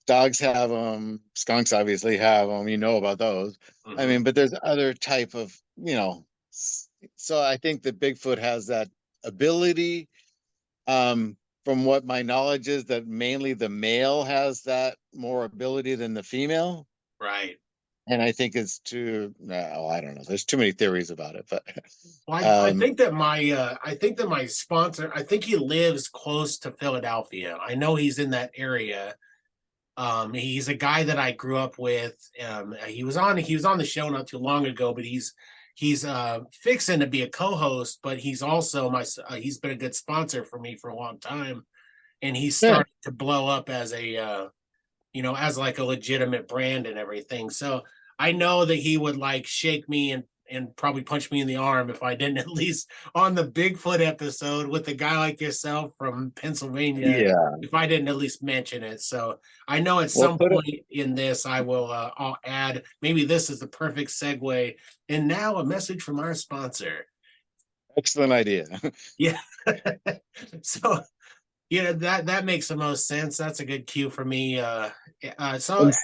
Dogs have them, skunks obviously have them, about those. I Hmm. mean, but there's other type of, so I think that Bigfoot has that ability. From what my knowledge is, that mainly the male has that more ability than the female. Right. And I think it's too, no, I don't know. There's too many theories about it, but Well, um, I think that my sponsor, I think he lives close to Philadelphia. I know he's in that area. He's a guy that I grew up with. He was on the show not too long ago, but he's fixing to be a co-host, but he's also he's been a good sponsor for me for a long time, and he's yeah. starting to blow up as a as like a legitimate brand and everything. So I know that he would like shake me and probably punch me in the arm if I didn't at least on the Bigfoot episode with a guy like yourself from Pennsylvania, Yeah. if I didn't at least mention it. So I know at Well, some put it, point in this I'll add, maybe this is the perfect segue. And now a message from our sponsor. excellent idea. Yeah. So that makes the most sense. That's a good cue for me. So And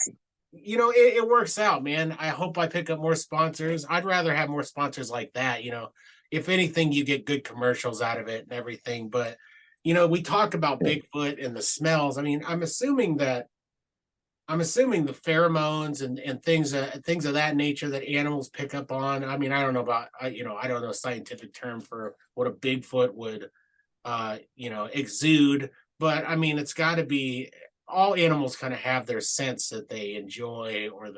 it works out, man. I hope I pick up more sponsors. I'd rather have more sponsors like that. If anything, you get good commercials out of it and everything. But we talk about Bigfoot and the smells. I mean, I'm assuming the pheromones and things of that nature that animals pick up on. I mean, I don't know about I don't know a scientific term for what a Bigfoot would exude, but I mean, it's got to be, all animals kind of have their scents that they enjoy, or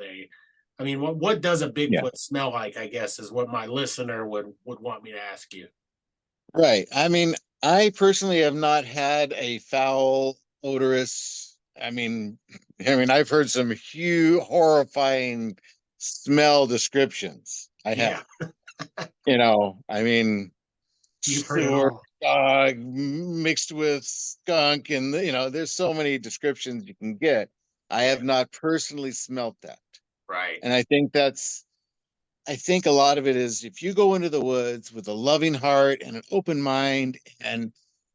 I mean, what does a yeah, Bigfoot smell like, I guess, is what my listener would want me to ask you. right. I mean, I personally have not had a foul, odorous. I've heard some huge, horrifying smell descriptions. I Yeah, have, I mean, you've heard it sewer all. dog mixed with skunk, and there's so many descriptions you can get. I Yeah, have not personally smelt that, right. and I think a lot of it is if you go into the woods with a loving heart and an open mind and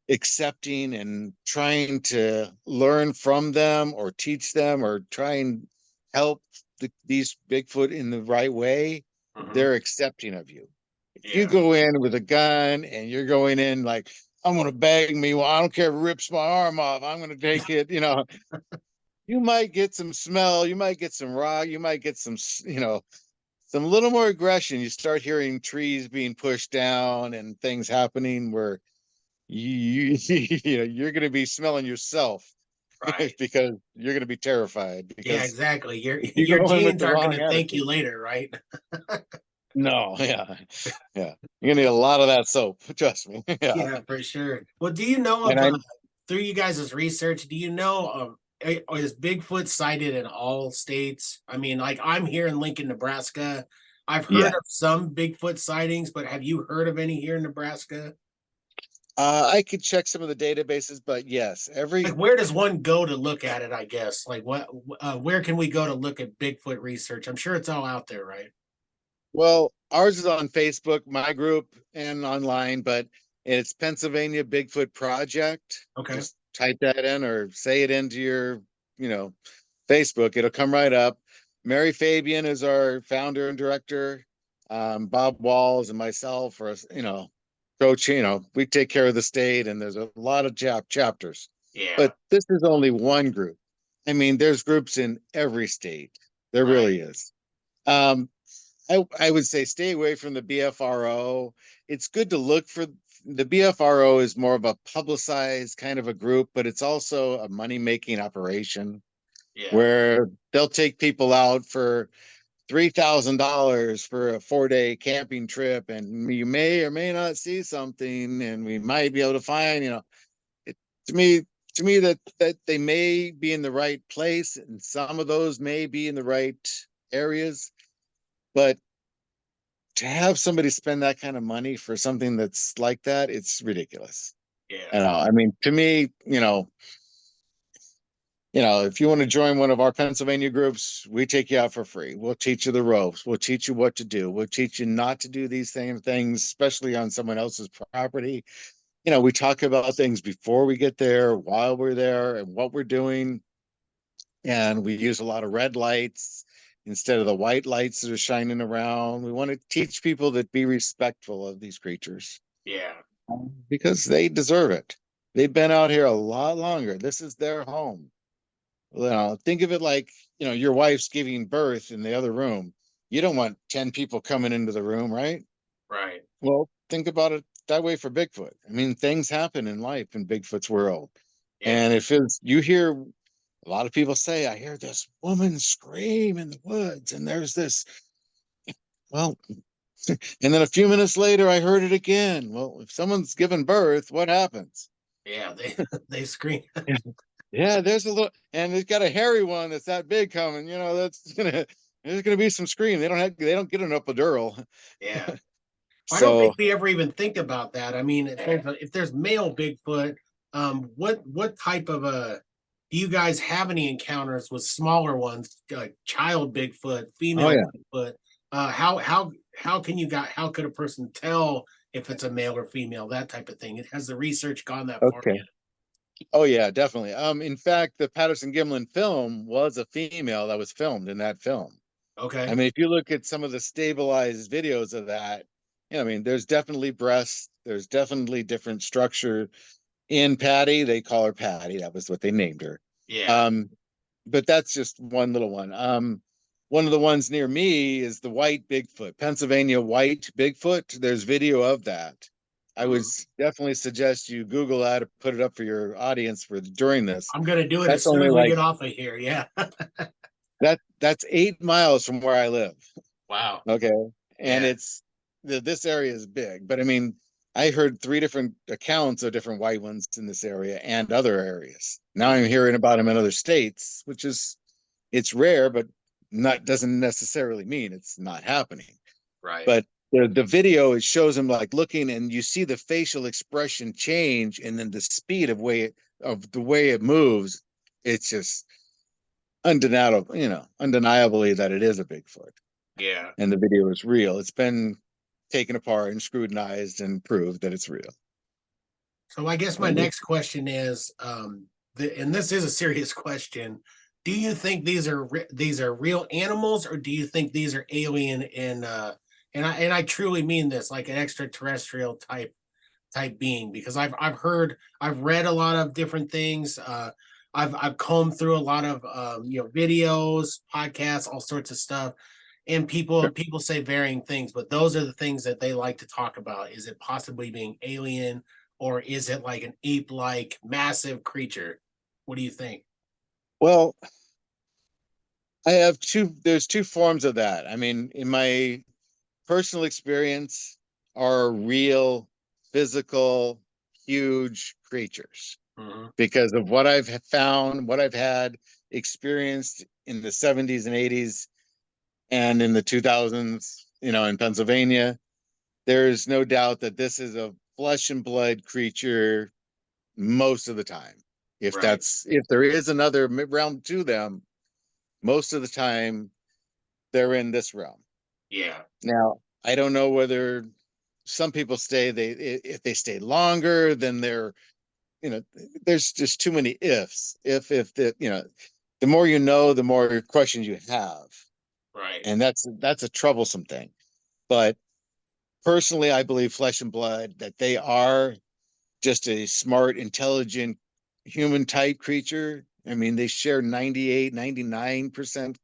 accepting and trying to learn from them or teach them or try and help these Bigfoot in the right way, Hmm. they're accepting of you. If you Yeah, go in with a gun and you're going in like, I'm going to bag me, well, I don't care if it rips my arm off, I'm going to take it, you might get some smell, you might get some raw, you might get some, some little more aggression. You start hearing trees being pushed down and things happening where you're going to be smelling yourself Right. because you're going to be terrified Yeah, because exactly. Your if you your go in with genes the aren't wrong going to thank you attitude. later, right? No, yeah, yeah. You're gonna need a lot of that soap. Trust me. Yeah. Yeah, for sure. Well, do you know And of I through you guys' research? Do you know of is Bigfoot sighted in all states? I mean, like I'm here in Lincoln, Nebraska. I've heard yeah. of some Bigfoot sightings, but have you heard of any here in Nebraska? I could check some of the databases, but yes, Like, where does one go to look at it? I guess. Like, where can we go to look at Bigfoot research? I'm sure it's all out there, right? well, ours is on Facebook, my group, and online, but it's Pennsylvania Bigfoot Project. Okay. Just type that in or say it into your, you know, Facebook. It'll come right up. Mary Fabian is our founder and director. Bob Walls and myself are, coach, we take care of the state and there's a lot of chapters. Yeah. But this is only one group. I mean, there's groups in every state. There Right. really is. Um, I would say stay away from the BFRO. It's good to look for the BFRO is more of a publicized kind of a group, but it's also a money-making operation Yeah. where they'll take people out for $3,000 for a 4-day camping trip, and you may or may not see something, and we might be able to find, it, to me, that they may be in the right place, and some of those may be in the right areas, but to have somebody spend that kind of money for something that's like that, it's ridiculous. Yeah. I mean, to me, if you want to join one of our Pennsylvania groups, we take you out for free. We'll teach you the ropes. We'll teach you what to do. We'll teach you not to do these same things, especially on someone else's property. We talk about things before we get there, while we're there, and what we're doing. And we use a lot of red lights instead of the white lights that are shining around. We want to teach people that be respectful of these creatures Yeah. because they deserve it. They've been out here a lot longer. This is their home. Think of it like, your wife's giving birth in the other room. You don't want 10 people coming into the room, right? Right. Well, think about it that way for Bigfoot. I mean, things happen in life in Bigfoot's world. Yeah. And if it's, you hear a lot of people say, I hear this woman scream in the woods, and there's this, well, and then a few minutes later, I heard it again. Well, if someone's given birth, what happens? Yeah. They they scream. Yeah, there's a little, and it's got a hairy one that's that big coming. There's gonna be some scream. They don't get an epidural. Yeah. I don't So think we ever even think about that. I mean, if there's male Bigfoot, what type of a do you guys have any encounters with smaller ones, child Bigfoot, oh female yeah, Bigfoot? How could a person tell if it's a male or female? That type of thing. Has the research gone that far okay. yet? Oh yeah, definitely. In fact, the Patterson Gimlin film was a female that was filmed in that film. I Okay. mean, if you look at some of the stabilized videos of that, I mean, there's definitely breasts, there's definitely different structure in Patty. They call her Patty. That was what they named her. Yeah. Um, but that's just one little one. One of the ones near me is the white Bigfoot, Pennsylvania white Bigfoot. There's video of that. I would Mhm. definitely suggest you Google that or put it up for your audience for during this. I'm gonna do it That's as soon only as we like get off of here. Yeah. that's 8 miles from where I live. Wow. Okay. And Yeah. it's this area is big, but I mean, I heard 3 different accounts of different white ones in this area and other areas. Now I'm hearing about them in other states, which is it's rare, but not doesn't necessarily mean it's not happening. Right. But the video it shows him like looking, and you see the facial expression change, and then the speed of the way it moves. It's just undeniably that it is a Bigfoot, Yeah. and the video is real. It's been taken apart and scrutinized and proved that it's real. So I guess my next question is, and this is a serious question. Do you think these are real animals, or do you think these are alien and I truly mean this, like an extraterrestrial type being? Because I've read a lot of different things. I've combed through a lot of videos, podcasts, all sorts of stuff, and people say varying things, but those are the things that they like to talk about. Is it possibly being alien, or is it like an ape-like massive creature? What do you think? Well, there's two forms of that. I mean, in my personal experience, are real, physical, huge creatures Mm-hmm. because of what I've found, what I've had experienced in the 70s and 80s and in the 2000s, in Pennsylvania. There's no doubt that this is a flesh and blood creature most of the time. Right. If there is another realm to them, most of the time they're in this realm. Yeah. Now, I don't know whether some people if they stay longer, then there's just too many ifs. If the more the more questions you have. Right. And that's a troublesome thing. But personally, I believe flesh and blood, that they are just a smart, intelligent, human type creature. I mean, they share 98, 99%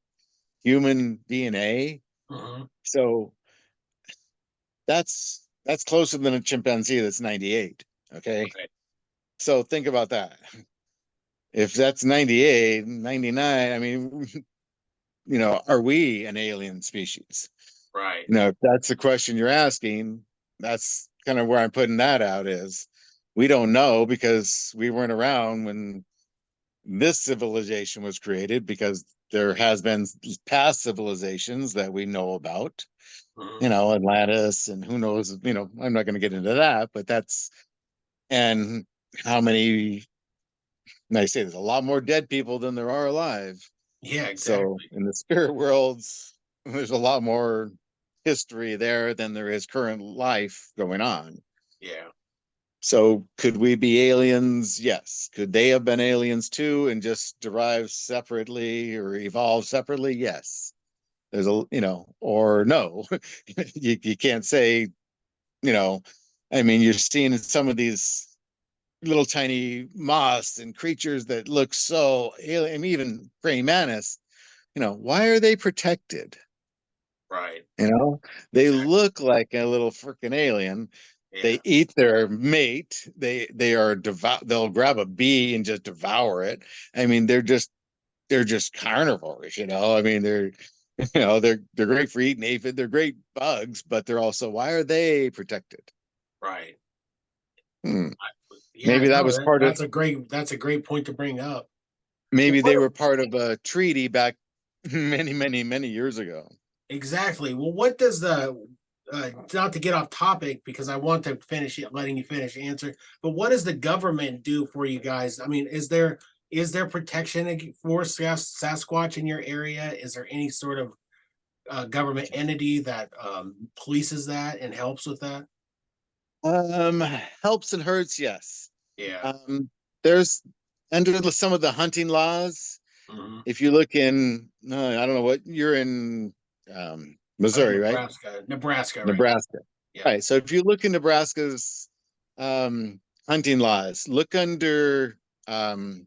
human DNA. Mm-hmm. So that's closer than a chimpanzee that's 98. Okay. Right. So think about that. If that's 98, 99, I mean, are we an alien species? Right. If that's the question you're asking, that's kind of where I'm putting that out is we don't know because we weren't around when this civilization was created, because there has been past civilizations that we know about, Mm-hmm. Atlantis and who knows, I'm not going to get into that, but and how many, and I say there's a lot more dead people than there are alive. Yeah, So exactly. in the spirit worlds, there's a lot more history there than there is current life going on. Yeah. So could we be aliens? Yes. Could they have been aliens too and just derived separately or evolved separately? Yes. There's or no. You can't say, I mean, you're seeing some of these little tiny moths and creatures that look so alien. I mean, even praying mantis, why are they protected? Right. They Exactly. look like a little freaking alien. Yeah. They eat their mate. They are devout. They'll grab a bee and just devour it. I mean, they're just carnivores. I mean, they're great for eating aphid. They're great bugs, but they're also, why are they protected? Right. Hmm. Yeah, Maybe that no, was part of. that's a great point to bring up. Well, Maybe they were part of a treaty back many, many, many years ago. exactly. Well, what does the not to get off topic because I want to finish it, letting you finish the answer, but what does the government do for you guys? I mean, is there protection for Sasquatch in your area? Is there any sort of government entity that polices that and helps with that? Um, Helps and hurts, yes. Yeah. There's under some of the hunting laws. Mm-hmm. If you look in, I don't know what you're in, Missouri, right? Nebraska, right? Nebraska. Yeah. Right. So if you look in Nebraska's hunting laws, look under um,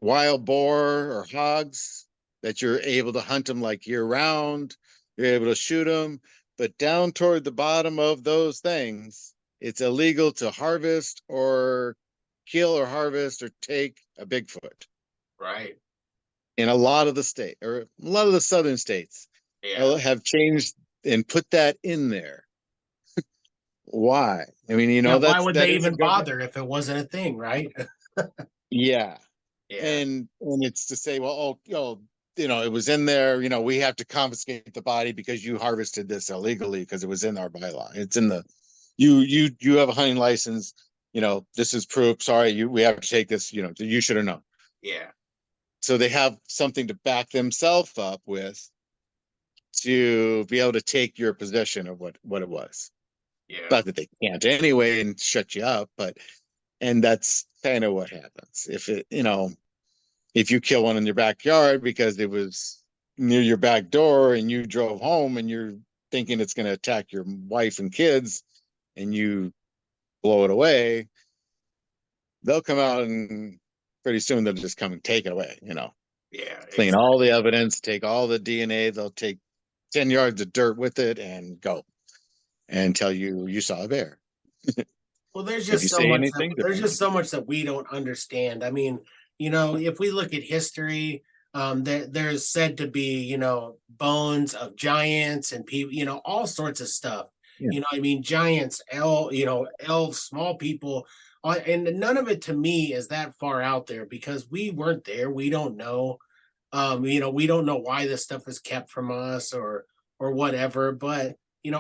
wild boar or hogs, that you're able to hunt them like year round. You're able to shoot them, but down toward the bottom of those things, it's illegal to harvest or kill or harvest or take a Bigfoot. Right. In a lot of the state, or a lot of the southern states, Yeah. have changed and put that in there. Why? I mean, Yeah. Why would that they is a even government. bother if it wasn't a thing, right? Yeah. Yeah. And it's to say, well, it was in there, we have to confiscate the body because you harvested this illegally because it was in our bylaw. It's in the you have a hunting license, this is proof. Sorry, we have to take this, you should have known. Yeah. So they have something to back themselves up with to be able to take your possession of what it was. Yeah. Not that they can't anyway and shut you up, and that's kind of what happens. If you kill one in your backyard because it was near your back door and you drove home and you're thinking it's going to attack your wife and kids and you blow it away, they'll come out and pretty soon they'll just come and take it away, Yeah. clean all the evidence, take all the DNA. They'll take 10 yards of dirt with it and go and tell you saw a bear. Well, there's If you just so say much anything there's different. just so much that we don't understand. I mean, if we look at history, there's said to be, bones of giants and people, all sorts of stuff. Yeah. I mean, giants, elves, small people, and none of it to me is that far out there because we weren't there. We don't know. We don't know why this stuff is kept from us or whatever, but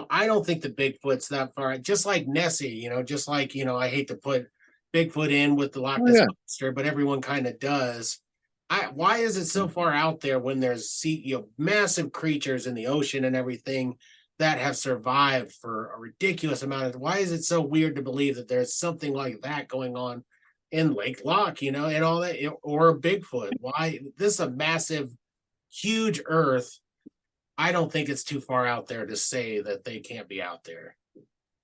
I don't think the Bigfoot's that far. Just like Nessie, just like I hate to put Bigfoot in with the Loch Oh, Ness yeah. monster, but everyone kind of does. Why is it so far out there when there's massive creatures in the ocean and everything that have survived for a ridiculous amount of? Why is it so weird to believe that there's something like that going on in Lake Loch, and all that, or Bigfoot? Why this is a massive, huge Earth? I don't think it's too far out there to say that they can't be out there.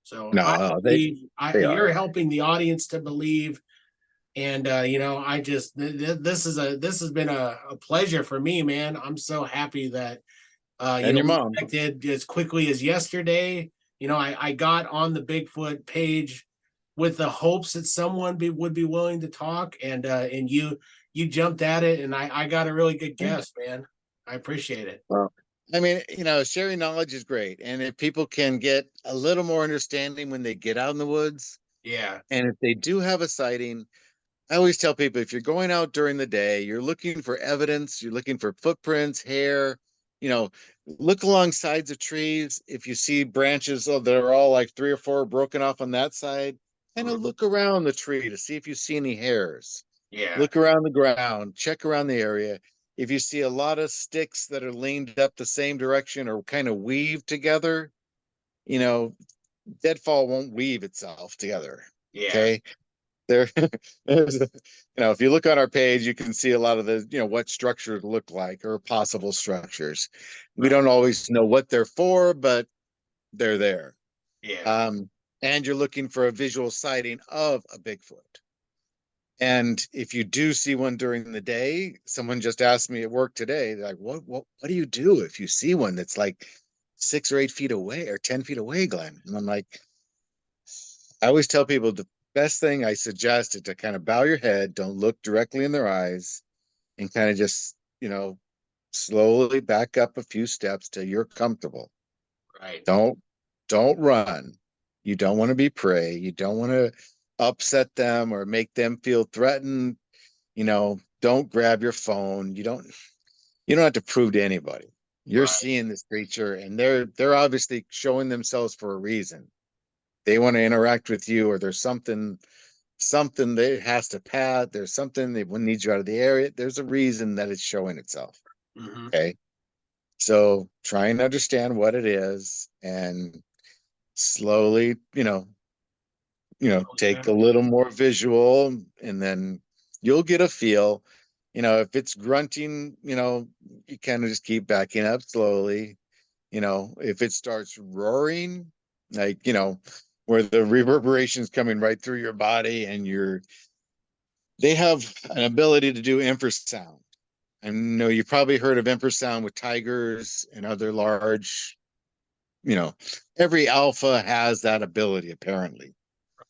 So I No, believe they you're are. helping the audience to believe. And I just this has been a pleasure for me, man. I'm so happy that And your we mom. connected as quickly as yesterday. I got on the Bigfoot page with the hopes that someone would be willing to talk, and you jumped at it, and I got a really good guess, man. I appreciate it. Well, I mean, sharing knowledge is great. And if people can get a little more understanding when they get out in the woods, Yeah, and if they do have a sighting, I always tell people if you're going out during the day, you're looking for evidence, you're looking for footprints, hair, look along sides of trees. If you see branches that are all like 3 or 4 broken off on that side, kind of look around the tree to see if you see any hairs. yeah, Look around the ground, check around the area. If you see a lot of sticks that are leaned up the same direction or kind of weave together, deadfall won't weave itself together. yeah. Okay. There, if you look on our page, you can see a lot of the, what structures look like or possible structures. We don't always know what they're for, but they're there. Yeah. And you're looking for a visual sighting of a Bigfoot. And if you do see one during the day, someone just asked me at work today, they're like, what do you do if you see one that's like 6 or 8 feet away or 10 feet away, Glenn? And I'm like, I always tell people the best thing I suggest is to kind of bow your head, don't look directly in their eyes, and kind of just, slowly back up a few steps till you're comfortable. Right. Don't run. You don't want to be prey. You don't want to upset them or make them feel threatened. Don't grab your phone. You don't have to prove to anybody. You're Right. seeing this creature and they're obviously showing themselves for a reason. They want to interact with you, or there's something that has to pass. There's something that needs you out of the area. There's a reason that it's showing itself. Mm-hmm. Okay. So try and understand what it is and slowly, take a little more visual, and then you'll get a feel. If it's grunting, you kind of just keep backing up slowly. If it starts roaring, like, where the reverberation's coming right through your body and they have an ability to do infrasound. I know you probably heard of infrasound with tigers and other large, every alpha has that ability apparently.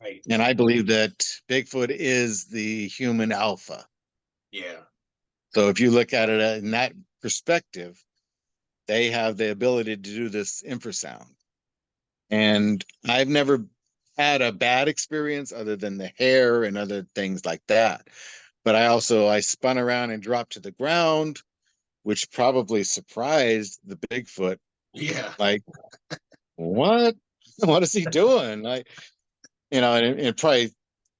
Right. And I believe that Bigfoot is the human alpha. Yeah. So if you look at it in that perspective, they have the ability to do this infrasound. And I've never had a bad experience other than the hair and other things like that. But I spun around and dropped to the ground, which probably surprised the Bigfoot. Yeah. Like, what? What is he doing? Like, and probably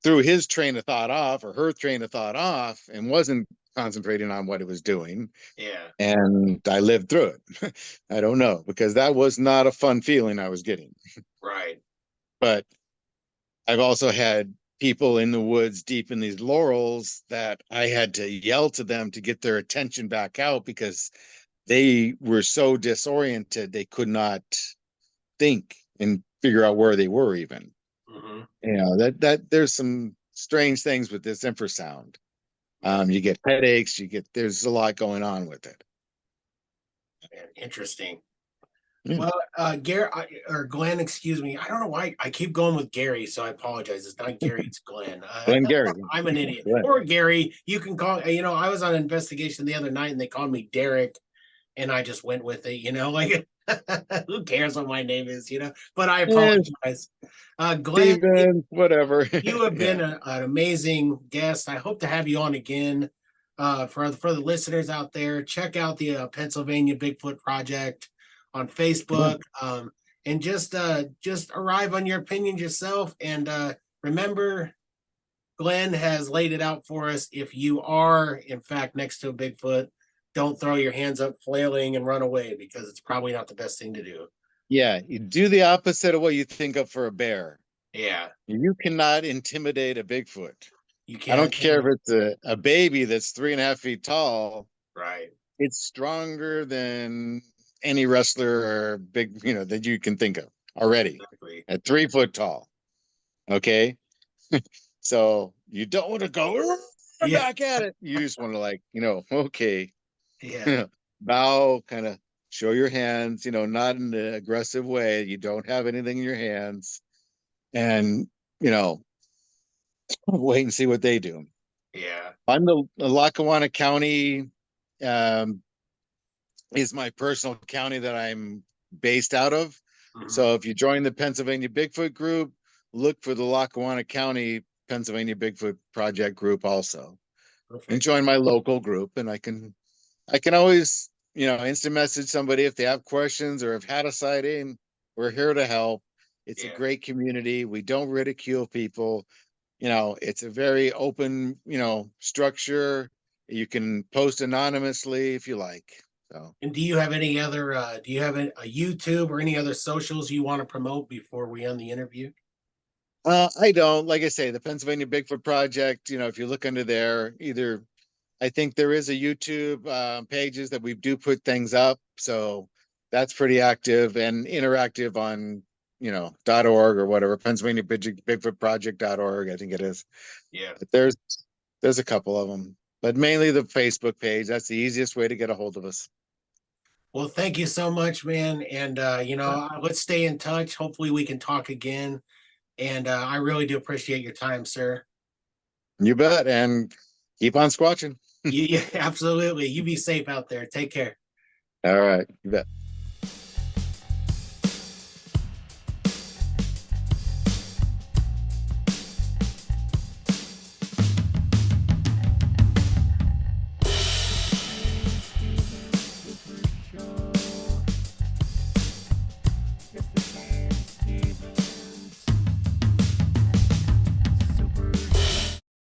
threw his train of thought off or her train of thought off and wasn't concentrating on what it was doing. Yeah. And I lived through it. I don't know, because that was not a fun feeling I was getting. Right. But I've also had people in the woods deep in these laurels that I had to yell to them to get their attention back out because they were so disoriented they could not think and figure out where they were even. Mm-hmm. That there's some strange things with this infrasound. You get headaches, there's a lot going on with it. Man, interesting. Yeah. Well, Gary or Glenn, excuse me. I don't know why I keep going with Gary, so I apologize. It's not Gary, it's Glenn. Glenn Gary. I'm an idiot. Glenn. Or Gary, you can call. I was on an investigation the other night, and they called me Derek, and I just went with it. Like who cares what my name is? But I apologize. Glenn, Stevens, whatever. you have been Yeah. an amazing guest. I hope to have you on again. For the listeners out there, check out the Pennsylvania Bigfoot Project on Facebook, and just arrive on your opinions yourself. And remember, Glenn has laid it out for us. If you are in fact next to a Bigfoot, don't throw your hands up flailing and run away, because it's probably not the best thing to do. Yeah, you do the opposite of what you think of for a bear. Yeah, You cannot intimidate a Bigfoot. you can't. I don't care if it's a baby that's 3.5 feet tall. Right. It's stronger than any wrestler or big, that you can think of already. Exactly. At 3 foot tall. Okay. So you don't want to go back at it. You just want to okay. Yeah. Bow, kind of show your hands, not in an aggressive way. You don't have anything in your hands. And, wait and see what they do. Yeah. I'm the Lackawanna County is my personal county that I'm based out of. Mhm. So if you join the Pennsylvania Bigfoot group, look for the Lackawanna County Pennsylvania Bigfoot Project group also. Perfect. And join my local group. And I can always, instant message somebody if they have questions or have had a sighting. We're here to help. It's a great community. We don't ridicule people. It's a very open, structure. You can post anonymously if you like. So. And do you have any other, do you have a YouTube or any other socials you want to promote before we end the interview? I don't. Like I say, the Pennsylvania Bigfoot Project, if you look under there, I think there is a YouTube pages that we do put things up. So that's pretty active and interactive on, .org or whatever, Pennsylvania Bigfoot Project.org, I think it is. Yeah. But there's a couple of them, but mainly the Facebook page. That's the easiest way to get a hold of us. Well, thank you so much, man. And, let's stay in touch. Hopefully we can talk again. And I really do appreciate your time, sir. You bet. And keep on squatching. Yeah, absolutely. You be safe out there. Take care. All right. You bet.